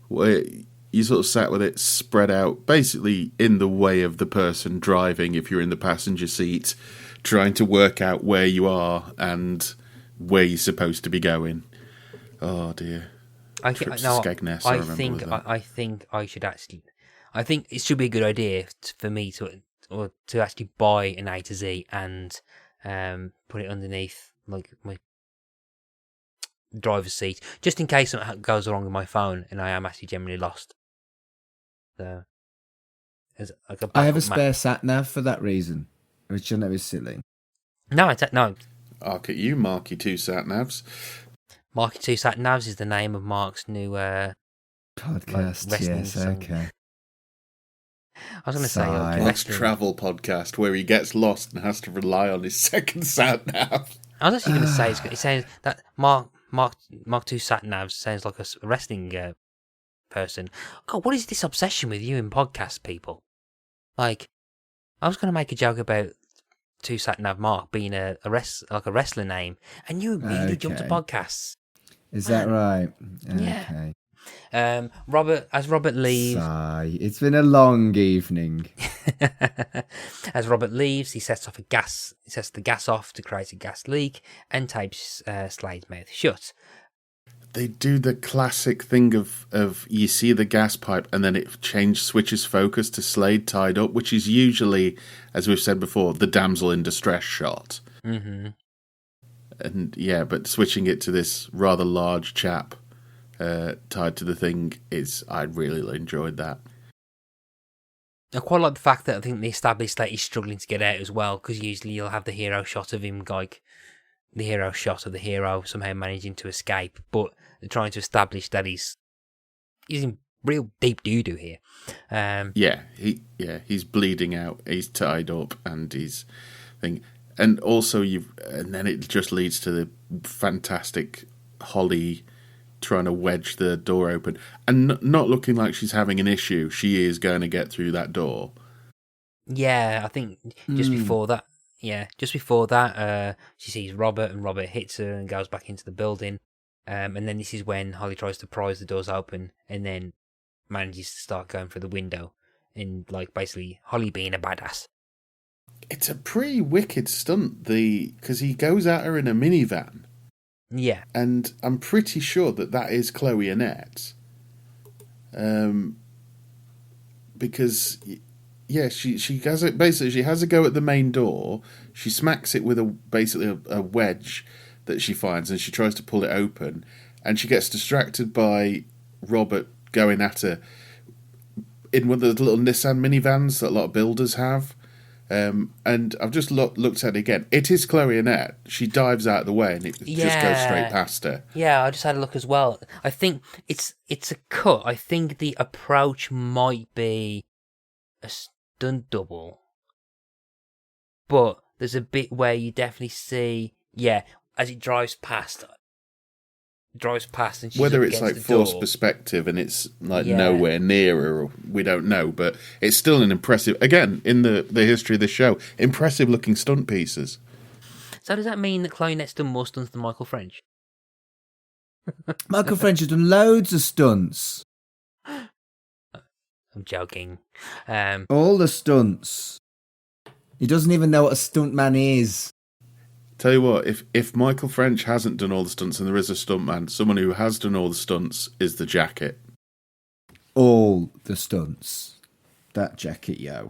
Where you sort of sat with it spread out, basically in the way of the person driving if you're in the passenger seat, trying to work out where you are and where you're supposed to be going. Oh dear. I think it should be a good idea for me to actually buy an A to Z and put it underneath like my driver's seat, just in case something goes wrong with my phone and I am actually generally lost. So, I have a spare sat nav for that reason, which I know is silly. No. Look at you, Marky Two Sat Navs. Marky Two Sat Navs is the name of Mark's new podcast. Yes, song. Okay. I was going to say Mark's travel podcast where he gets lost and has to rely on his second sat nav. I was actually going to say it says that Mark Two Sat Navs sounds like a wrestling person. God, what is this obsession with you in podcast people? Like, I was going to make a joke about Two Sat Nav Mark being a wrestler name, and you immediately jumped to podcasts. Is that right? Yeah. Okay. Robert leaves. Sigh. It's been a long evening. As Robert leaves, he sets the gas off to create a gas leak and tapes Slade's mouth shut. They do the classic thing of you see the gas pipe and then it switches focus to Slade tied up, which is usually, as we've said before, the damsel in distress shot. Mm-hmm. And yeah, but switching it to this rather large chap tied to the thing I really enjoyed that. I quite like the fact that I think they established that he's struggling to get out as well, because usually you'll have the hero shot of him, like the hero shot of the hero somehow managing to escape, but they're trying to establish that he's in real deep doo-doo here. He's bleeding out, he's tied up, and he's and also and then it just leads to the fantastic Holly trying to wedge the door open and not looking like she's having an issue. She is going to get through that door. Yeah, I think just before that, she sees Robert, and Robert hits her and goes back into the building. And then this is when Holly tries to prise the doors open, and then manages to start going through the window, and like basically Holly being a badass. It's a pretty wicked stunt, because he goes at her in a minivan. Yeah. And I'm pretty sure that is Chloe Annett. Because, she has it. Basically, she has a go at the main door. She smacks it with a wedge that she finds, and she tries to pull it open. And she gets distracted by Robert going at her in one of those little Nissan minivans that a lot of builders have. And I've just looked at it again. It is Chloe Annett. She dives out of the way, and it just goes straight past her. Yeah, I just had a look as well. I think it's a cut. I think the approach might be a stunt double, but there's a bit where you definitely see, as it drives past, and she's whether up it's against like the forced door. Perspective and it's like nowhere near her, or we don't know, but it's still an impressive, again, in the history of the show, impressive looking stunt pieces. So does that mean that Chloe Annett's done more stunts than Michael French? Michael French has done loads of stunts. I'm joking. All the stunts. He doesn't even know what a stuntman is. Tell you what, if Michael French hasn't done all the stunts and there is a stuntman, someone who has done all the stunts is the Jacket. All the stunts. That Jacket, yo.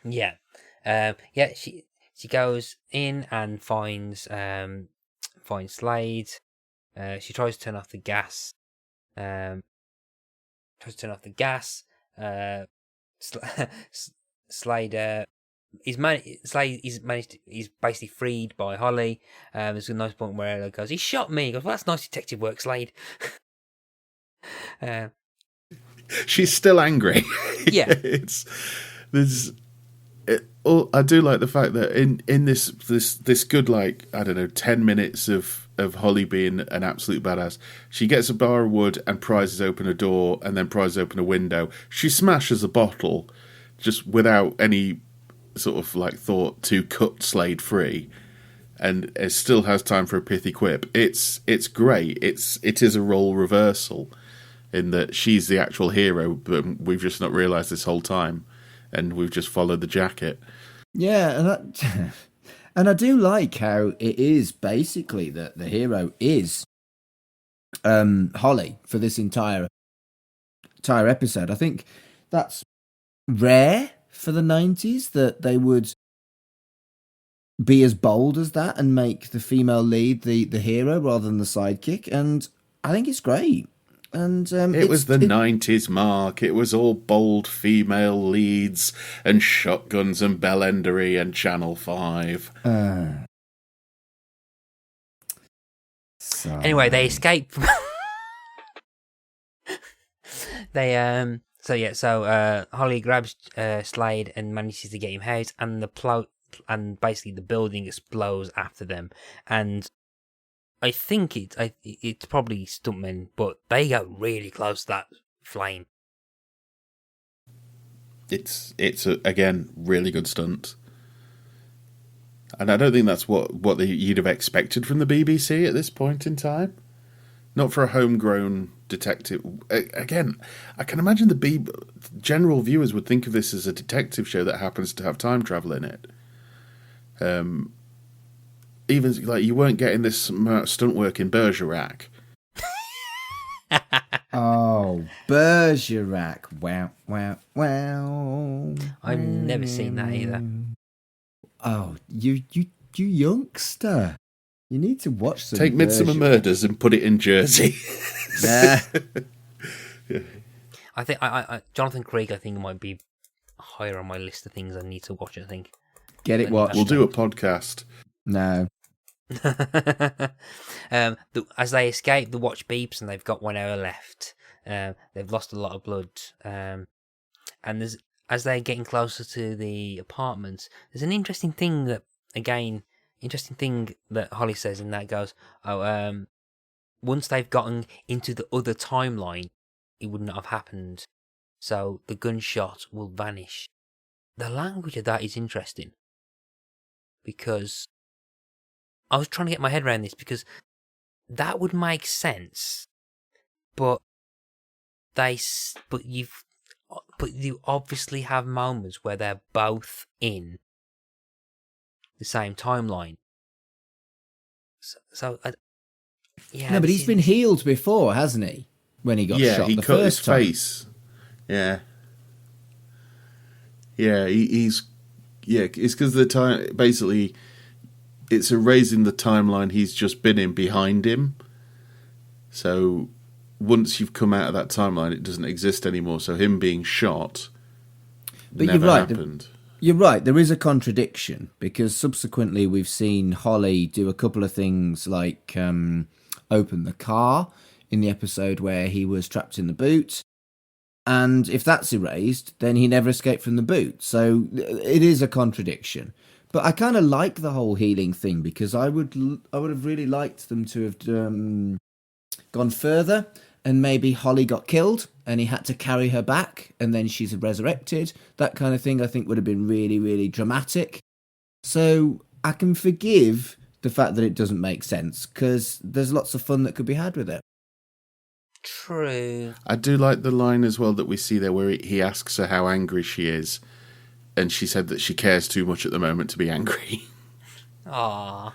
Yeah. She goes in and finds Slade. She tries to turn off the gas. Slade he's basically freed by Holly. There's a nice point where Ella goes, "He shot me." He goes, "Well, that's nice detective work, Slade." She's still angry. Yeah. I do like the fact that in this good, like, I don't know, 10 minutes of Holly being an absolute badass, she gets a bar of wood and prizes open a door and then prizes open a window. She smashes a bottle just without any sort of like thought to cut Slade free, and it still has time for a pithy quip. It's great. It is a role reversal in that she's the actual hero, but we've just not realised this whole time, and we've just followed the Jacket. Yeah, and I do like how it is basically that the hero is Holly for this entire episode. I think that's rare for the 90s that they would be as bold as that and make the female lead the hero rather than the sidekick, and I think it's great. And it was the 90s, Mark. It was all bold female leads and shotguns and bellendery and Channel 5. Anyway, they escape. So Holly grabs Slade and manages to get him out, and basically the building explodes after them. And I think it's probably stuntmen, but they got really close to that flame. It's again really good stunt, and I don't think that's what you'd have expected from the BBC at this point in time. Not for a homegrown detective. Again, I can imagine general viewers would think of this as a detective show that happens to have time travel in it. Even like you weren't getting this stunt work in Bergerac. Oh, Bergerac! Wow, wow, wow! I've never seen that either. Oh, you youngster! You need to watch some. Take Midsummer Murders and put it in Jersey. Yeah. I think I Jonathan Craig, I think, might be higher on my list of things I need to watch, I think. Get it watched. We'll do a podcast. No. As they escape, the watch beeps and they've got 1 hour left. They've lost a lot of blood. And as they're getting closer to the apartments, there's an interesting thing that Holly says, and that goes, once they've gotten into the other timeline, it would not have happened. So the gunshot will vanish. The language of that is interesting. Because I was trying to get my head around this, because that would make sense. But you obviously have moments where they're both in the same timeline. Yeah. No, but he's been healed before, hasn't he? When he got shot he the cut his first time. face. Yeah. Yeah, it's because the time, basically, it's erasing the timeline he's just been in behind him. So once you've come out of that timeline, it doesn't exist anymore. So him being shot never happened. You're right, there is a contradiction, because subsequently we've seen Holly do a couple of things like open the car in the episode where he was trapped in the boot. And if that's erased, then he never escaped from the boot. So it is a contradiction. But I kind of like the whole healing thing, because I would have really liked them to have gone further, and maybe Holly got killed and he had to carry her back and then she's resurrected. That kind of thing I think would have been really, really dramatic. So I can forgive the fact that it doesn't make sense, because there's lots of fun that could be had with it. True. I do like the line as well that we see there where he asks her how angry she is, and she said that she cares too much at the moment to be angry. Aww.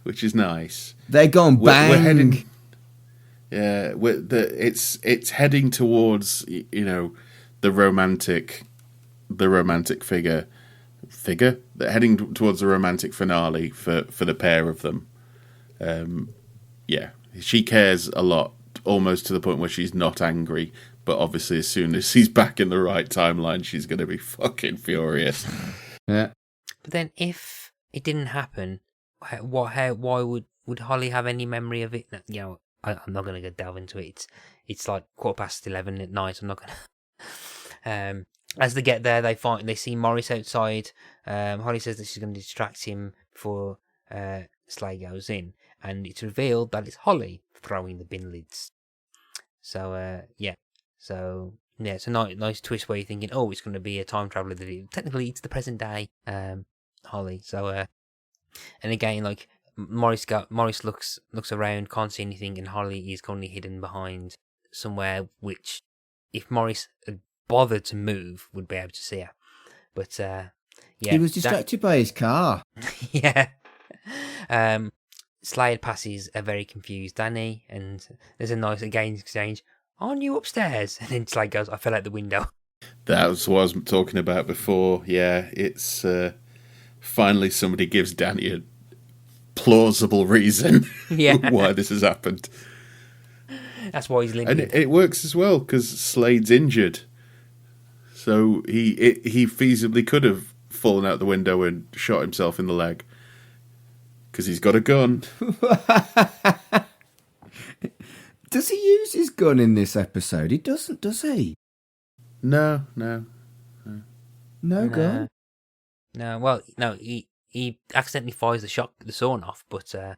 Which is nice. They're gone bang. We're heading... Yeah, it's heading towards, the romantic figure. They're heading towards the romantic finale for the pair of them. She cares a lot, almost to the point where she's not angry. But obviously, as soon as he's back in the right timeline, she's going to be fucking furious. Yeah. But then, if it didn't happen, why would Holly have any memory of it? I'm not going to delve into it. It's like 11:15 at night. I'm not going to. As they get there, they see Morris outside. Holly says that she's going to distract him before Slade goes in, and it's revealed that it's Holly throwing the bin lids. So it's a nice twist where you're thinking, oh, it's going to be a time traveler. Technically, it's the present day, Holly. So and again, like. Morris looks around, can't see anything, and Holly is currently hidden behind somewhere which, if Morris had bothered to move, would be able to see her. But he was distracted by his car. Yeah. Slade passes a very confused Danny, and there's a nice exchange. Aren't you upstairs? And then Slade goes, I fell out the window. That was what I was talking about before. Yeah, it's finally somebody gives Danny a plausible reason why this has happened. That's why he's limping. And it works as well, because Slade's injured. So he feasibly could have fallen out the window and shot himself in the leg. Because he's got a gun. Does he use his gun in this episode? He doesn't, does he? No. No gun? No, well, no, he accidentally fires the sawn off, but so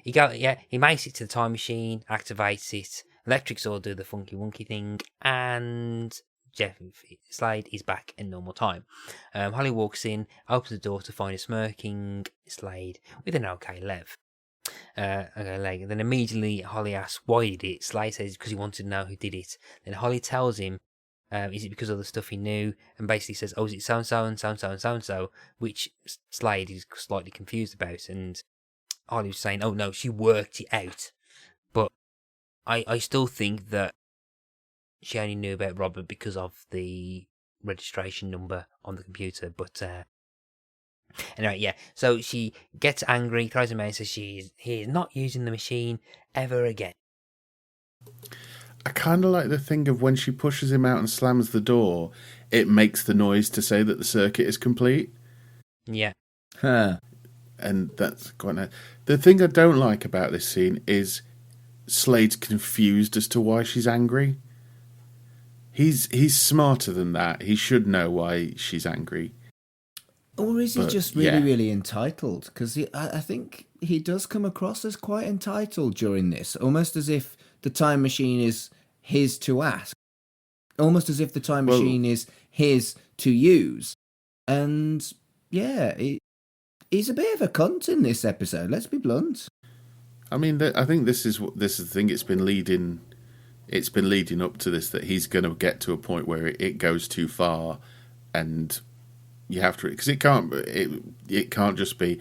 he makes it to the time machine, activates it, electrics all do the funky wonky thing, and Jeff Slade is back in normal time. Holly walks in, opens the door to find a smirking Slade with an okay leg. Then immediately Holly asks why he did it. Slade says because he wanted to know who did it. Then Holly tells him, is it because of the stuff he knew? And basically says, oh, is it so-and-so and so-and-so and so-and-so? Which Slade is slightly confused about. And Holly was saying, oh, no, she worked it out. But I still think that she only knew about Robert because of the registration number on the computer. But anyway, yeah. So she gets angry, throws him out and says he is not using the machine ever again. I kind of like the thing of when she pushes him out and slams the door, it makes the noise to say that the circuit is complete. Yeah. Huh. And that's quite nice. The thing I don't like about this scene is Slade's confused as to why she's angry. He's smarter than that. He should know why she's angry. Or is he But, just really, yeah. really entitled? Because I think he does come across as quite entitled during this, almost as if the time machine is his to ask. Almost as if the time machine is his to use. And, yeah, he's a bit of a cunt in this episode, let's be blunt. I mean, I think this is the thing. It's been leading up to this, that he's going to get to a point where it goes too far, and you have to, because it can't just be,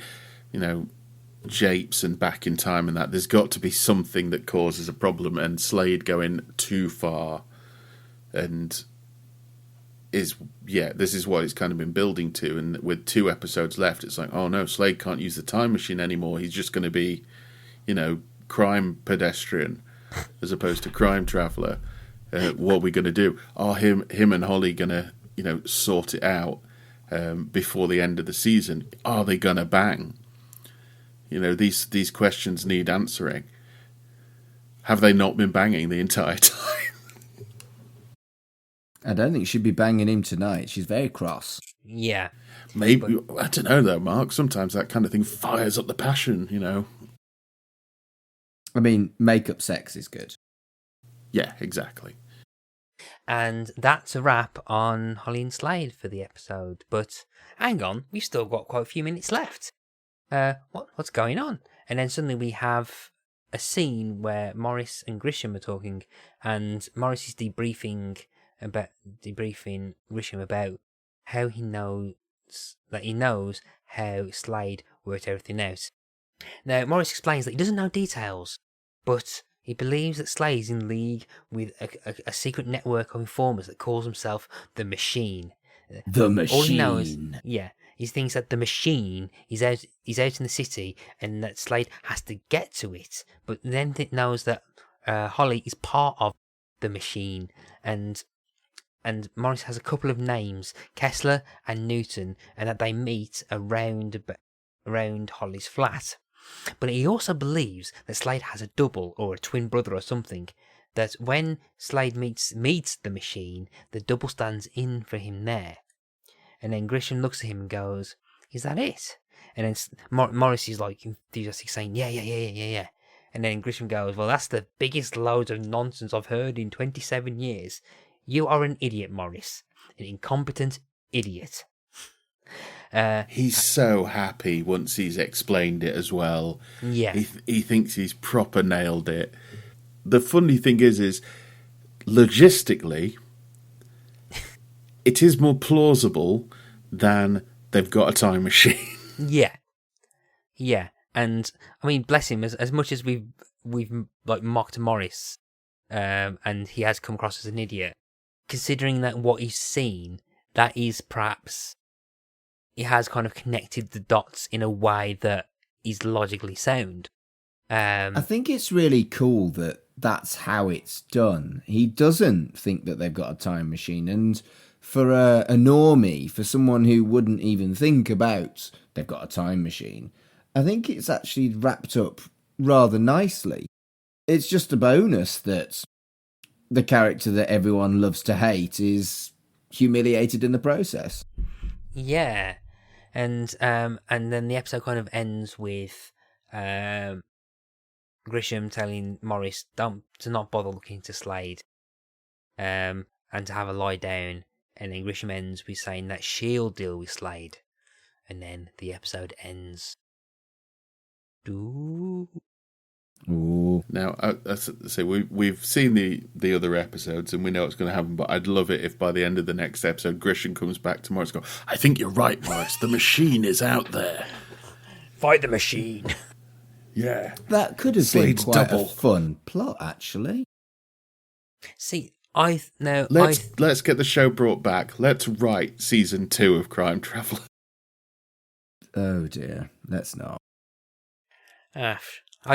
japes and back in time and that. There's got to be something that causes a problem, and Slade going too far, and this is what it's kind of been building to. And with 2 episodes left, it's like, oh no, Slade can't use the time machine anymore. He's just going to be, crime pedestrian as opposed to crime traveller. What are we going to do? Are him and Holly going to, sort it out before the end of the season? Are they going to bang? These questions need answering. Have they not been banging the entire time? I don't think she'd be banging him tonight. She's very cross. Yeah. Maybe, I don't know though, Mark. Sometimes that kind of thing fires up the passion, I mean, makeup sex is good. Yeah, exactly. And that's a wrap on Holly and Slade for the episode. But hang on, we've still got quite a few minutes left. What's going on? And then suddenly we have a scene where Morris and Grisham are talking, and Morris is debriefing Grisham about how he knows how Slade worked everything out. Now, Morris explains that he doesn't know details, but he believes that Slade is in league with a secret network of informers that calls himself the Machine. The Machine. All he knows, he thinks that the Machine is out in the city, and that Slade has to get to it. But then it knows that Holly is part of the Machine, and Morris has a couple of names, Kessler and Newton, and that they meet around Holly's flat. But he also believes that Slade has a double or a twin brother or something, that when Slade meets the Machine, the double stands in for him there. And then Grisham looks at him and goes, "Is that it?" And then Morris is like enthusiastic, saying, Yeah. And then Grisham goes, "Well, that's the biggest load of nonsense I've heard in 27 years. You are an idiot, Morris. An incompetent idiot." He's so happy once he's explained it as well. Yeah. He thinks he's proper nailed it. The funny thing is logistically, it is more plausible than they've got a time machine. Yeah. And I mean, bless him, as much as we've like mocked Morris, and he has come across as an idiot, considering that what he's seen, that is perhaps he has kind of connected the dots in a way that is logically sound. I think it's really cool that that's how it's done. He doesn't think that they've got a time machine, and for a normie, for someone who wouldn't even think about they've got a time machine, I think it's actually wrapped up rather nicely. It's just a bonus that the character that everyone loves to hate is humiliated in the process. Yeah. And then the episode kind of ends with Grisham telling Morris to not bother looking to Slade, and to have a lie down. And then Grisham ends with saying that she'll deal with Slade, and then the episode ends. Ooh. Now, we've seen the other episodes and we know what's going to happen, but I'd love it if by the end of the next episode, Grisham comes back to Morris and goes, "I think you're right, Morris. The Machine is out there. Fight the Machine." Yeah. That could have Slade's been quite double. a fun plot, actually. See, Let's get the show brought back. Let's write season 2 of Crime Traveller. Oh dear, let's not. I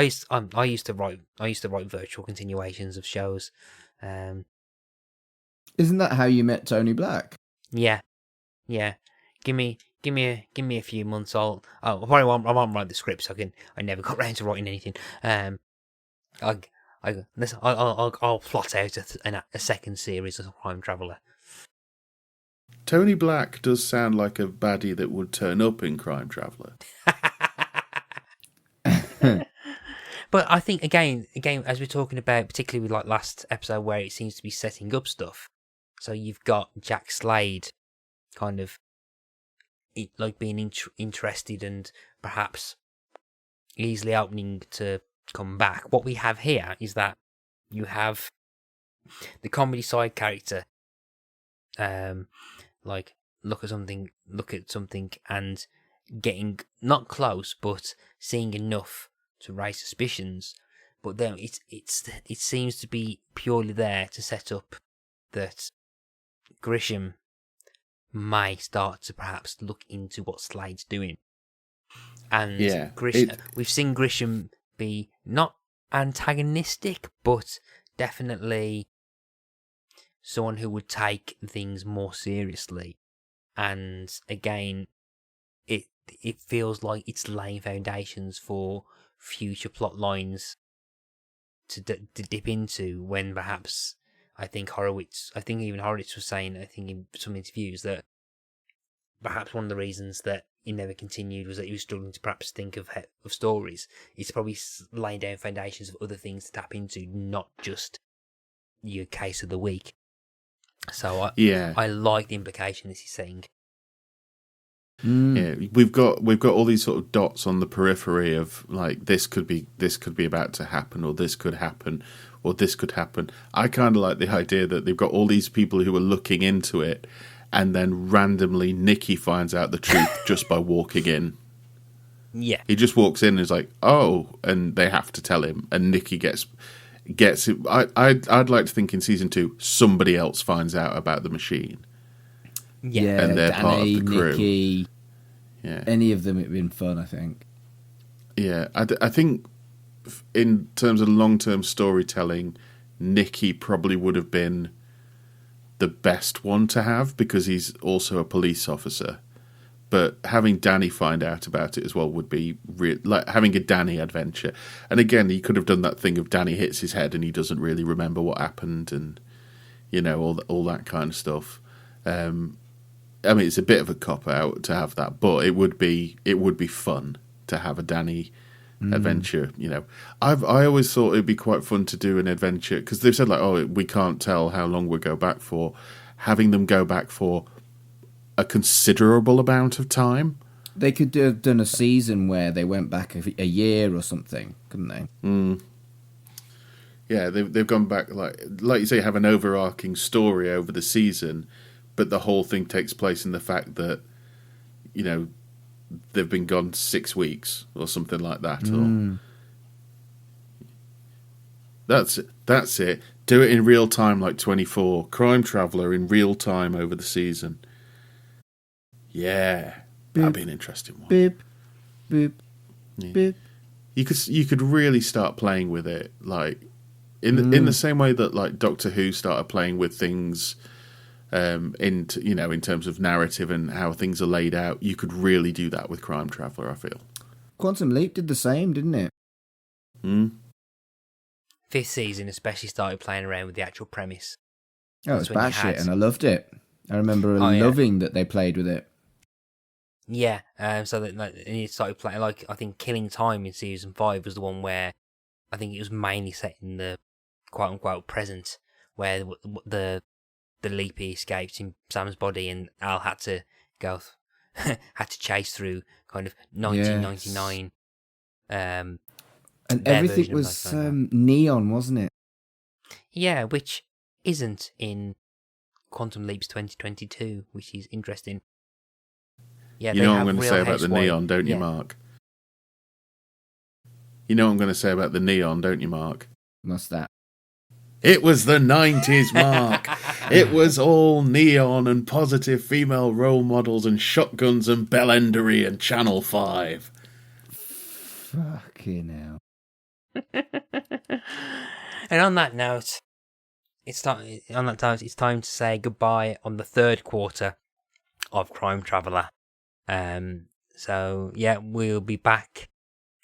used to write virtual continuations of shows, Isn't that how you met Tony Black? Yeah. Give me a few months. I won't write the script. So I never got round to writing anything. I'll plot out a second series of Crime Traveller. Tony Black does sound like a baddie that would turn up in Crime Traveller. But I think again, as we're talking about, particularly with like last episode where it seems to be setting up stuff. So you've got Jack Slade, kind of like being interested and perhaps easily opening to come back. What we have here is that you have the comedy side character, like look at something and getting not close, but seeing enough to raise suspicions. But then it seems to be purely there to set up that Grisham may start to perhaps look into what Slade's doing. And we've seen Grisham be not antagonistic, but definitely someone who would take things more seriously. And again, it feels like it's laying foundations for future plot lines to dip into, when perhaps I think even Horowitz was saying, I think in some interviews, that perhaps one of the reasons that he never continued was that he was struggling to perhaps think of stories. It's probably laying down foundations of other things to tap into, not just your case of the week. So I like the implication this is saying. Yeah, we've got all these sort of dots on the periphery of like this could be about to happen, or this could happen, or this could happen. I kind of like the idea that they've got all these people who are looking into it, and then randomly Nicky finds out the truth just by walking in. Yeah, he just walks in and is like, "Oh," and they have to tell him, and Nicky gets it. I'd like to think in season 2 somebody else finds out about the machine. Yeah, and they're Danny, part of the crew. Nicky, yeah, any of them, it'd been fun, I think. Yeah, I think in terms of long-term storytelling, Nicky probably would have been the best one to have because he's also a police officer. But having Danny find out about it as well would be like having a Danny adventure. And again, he could have done that thing of Danny hits his head and he doesn't really remember what happened, and all that kind of stuff. I mean, it's a bit of a cop out to have that, but it would be fun to have a Danny adventure. I always thought it'd be quite fun to do an adventure because they've said like, oh, we can't tell how long we'll go back for. Having them go back for a considerable amount of time. They could have done a season where they went back a year or something, couldn't they? Yeah, they've gone back like you say, have an overarching story over the season. But the whole thing takes place in the fact that, they've been gone 6 weeks or something like that. Or that's it. Do it in real time, like 24. Crime Traveller in real time over the season. Yeah, that'd be an interesting one. Boop, boop, yeah. boop. You could really start playing with it, like in the same way that like Doctor Who started playing with things. In terms of narrative and how things are laid out, you could really do that with Crime Traveller, I feel. Quantum Leap did the same, didn't it? 5th season especially started playing around with the actual premise. Oh, it was batshit, and I loved it. I remember loving that they played with it. Yeah, so that and it started playing, like, I think Killing Time in season 5 was the one where I think it was mainly set in the quote-unquote present, where the Leapy escaped in Sam's body, and Al had to had to chase through kind of 1999. And everything was neon, wasn't it? Yeah, which isn't in Quantum Leap's 2022, which is interesting. Yeah, you know what I'm going to say about the neon, don't you, Mark? You know what I'm going to say about the neon, don't you, Mark? What's that? It was the 90s, Mark. It was all neon and positive female role models and shotguns and bellendery and Channel 5. Fucking hell. And on that note, it's time to say goodbye on the third quarter of Crime Traveller. So yeah, we'll be back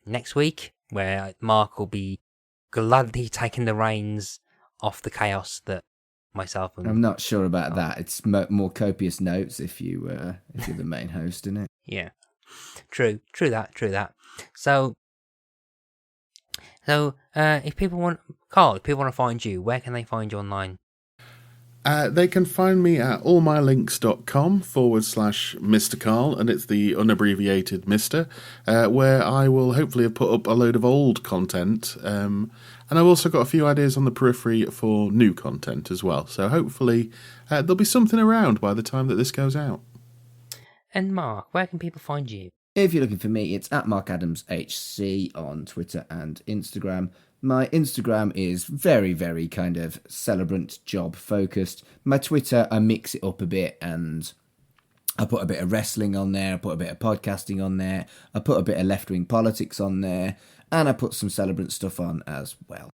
next week, where Mark will be gladly taking the reins off the chaos that myself and... I'm not sure about that. It's more copious notes if you're the main host, isn't it? Yeah, true that. So if people want to find you, where can they find you online? They can find me at allmylinks.com/Mr. Carl, and it's the unabbreviated Mr., where I will hopefully have put up a load of old content, and I've also got a few ideas on the periphery for new content as well, so hopefully there'll be something around by the time that this goes out. And Mark, where can people find you? If you're looking for me, it's at MarkAdamsHC on Twitter and Instagram. My Instagram is very, very kind of celebrant job focused. My Twitter, I mix it up a bit and I put a bit of wrestling on there. I put a bit of podcasting on there. I put a bit of left-wing politics on there. And I put some celebrant stuff on as well.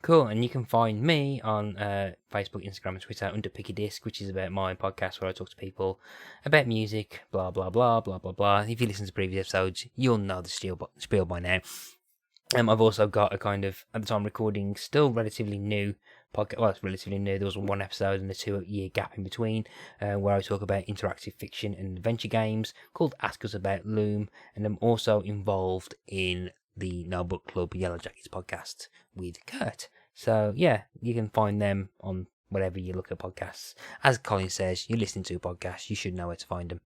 Cool, and you can find me on Facebook, Instagram and Twitter under Picky Disc, which is about my podcast where I talk to people about music, blah, blah, blah, blah, blah, blah. If you listen to previous episodes, you'll know the spiel by now. I've also got a kind of, at the time recording, still relatively new podcast. Well, it's relatively new. There was one episode and a 2-year gap in between, where I talk about interactive fiction and adventure games called Ask Us About Loom. And I'm also involved in the No Book Club Yellow Jackets podcast with Kurt. So, yeah, you can find them on wherever you look at podcasts. As Colin says, you're listening to a podcast, you should know where to find them.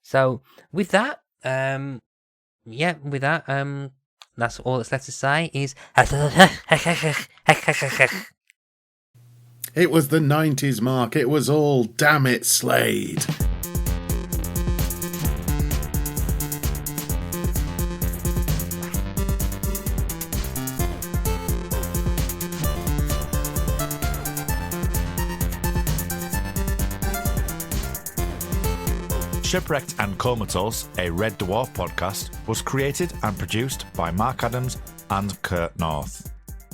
So, with that, that's all that's left to say is... It was the 90s, Mark. It was all damn it, Slade. Shipwrecked and Comatose, a Red Dwarf podcast, was created and produced by Mark Adams and Kurt North.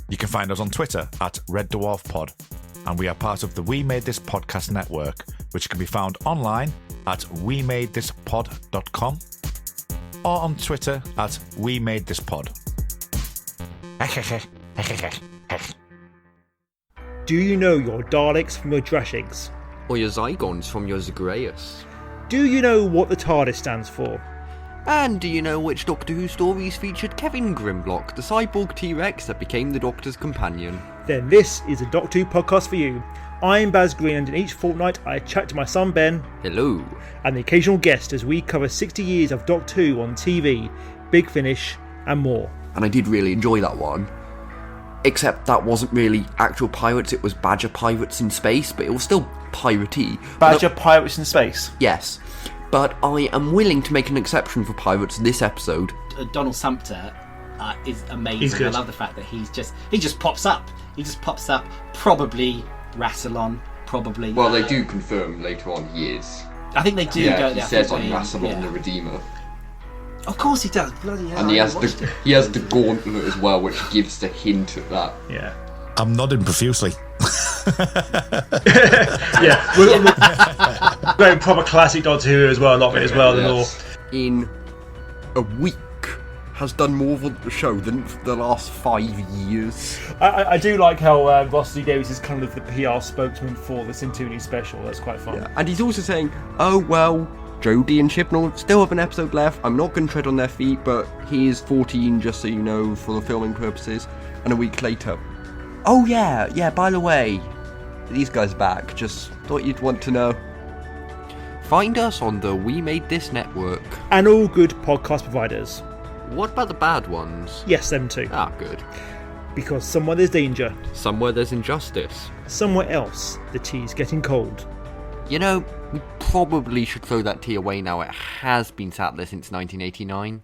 You can find us on Twitter at Red Dwarf Pod, and we are part of the We Made This Podcast network, which can be found online at wemadethispod.com or on Twitter at wemadethispod. Do you know your Daleks from your Drashings? Or your Zygons from your Zagreus? Do you know what the TARDIS stands for? And do you know which Doctor Who stories featured Kevin Grimlock, the cyborg T-Rex that became the Doctor's companion? Then this is a Doctor Who podcast for you. I'm Baz Green, and each fortnight I chat to my son Ben. Hello. And the occasional guest as we cover 60 years of Doctor Who on TV, Big Finish and more. And I did really enjoy that one. Except that wasn't really actual pirates, it was Badger pirates in space, but it was still piratey. Badger pirates in space? Yes. But I am willing to make an exception for pirates this episode. Donald Sumpter is amazing. He's good. I love the fact that he just pops up. He just pops up. Probably Rassilon. Probably. Well, they do confirm later on he is. I think they do. Yeah, don't he they? says on Rassilon the Redeemer. Of course he does. Bloody hell! And he has the gauntlet as well, which gives the hint of that. Yeah. I'm nodding profusely. Yeah, we're going proper classic Doctor Who as well, a lot of it as well. Yes. In a week has done more for the show than for the last 5 years. I do like how Ross D. Davies is kind of the PR spokesman for the Centurion special. That's quite fun. Yeah. And he's also saying, oh well, Jodie and Chibnall still have an episode left. I'm not going to tread on their feet, but he is 14, just so you know, for the filming purposes. And a week later, oh yeah, by the way, these guys are back. Just thought you'd want to know. Find us on the We Made This network. And all good podcast providers. What about the bad ones? Yes, them too. Ah, good. Because somewhere there's danger. Somewhere there's injustice. Somewhere else, the tea's getting cold. You know, we probably should throw that tea away now. It has been sat there since 1989.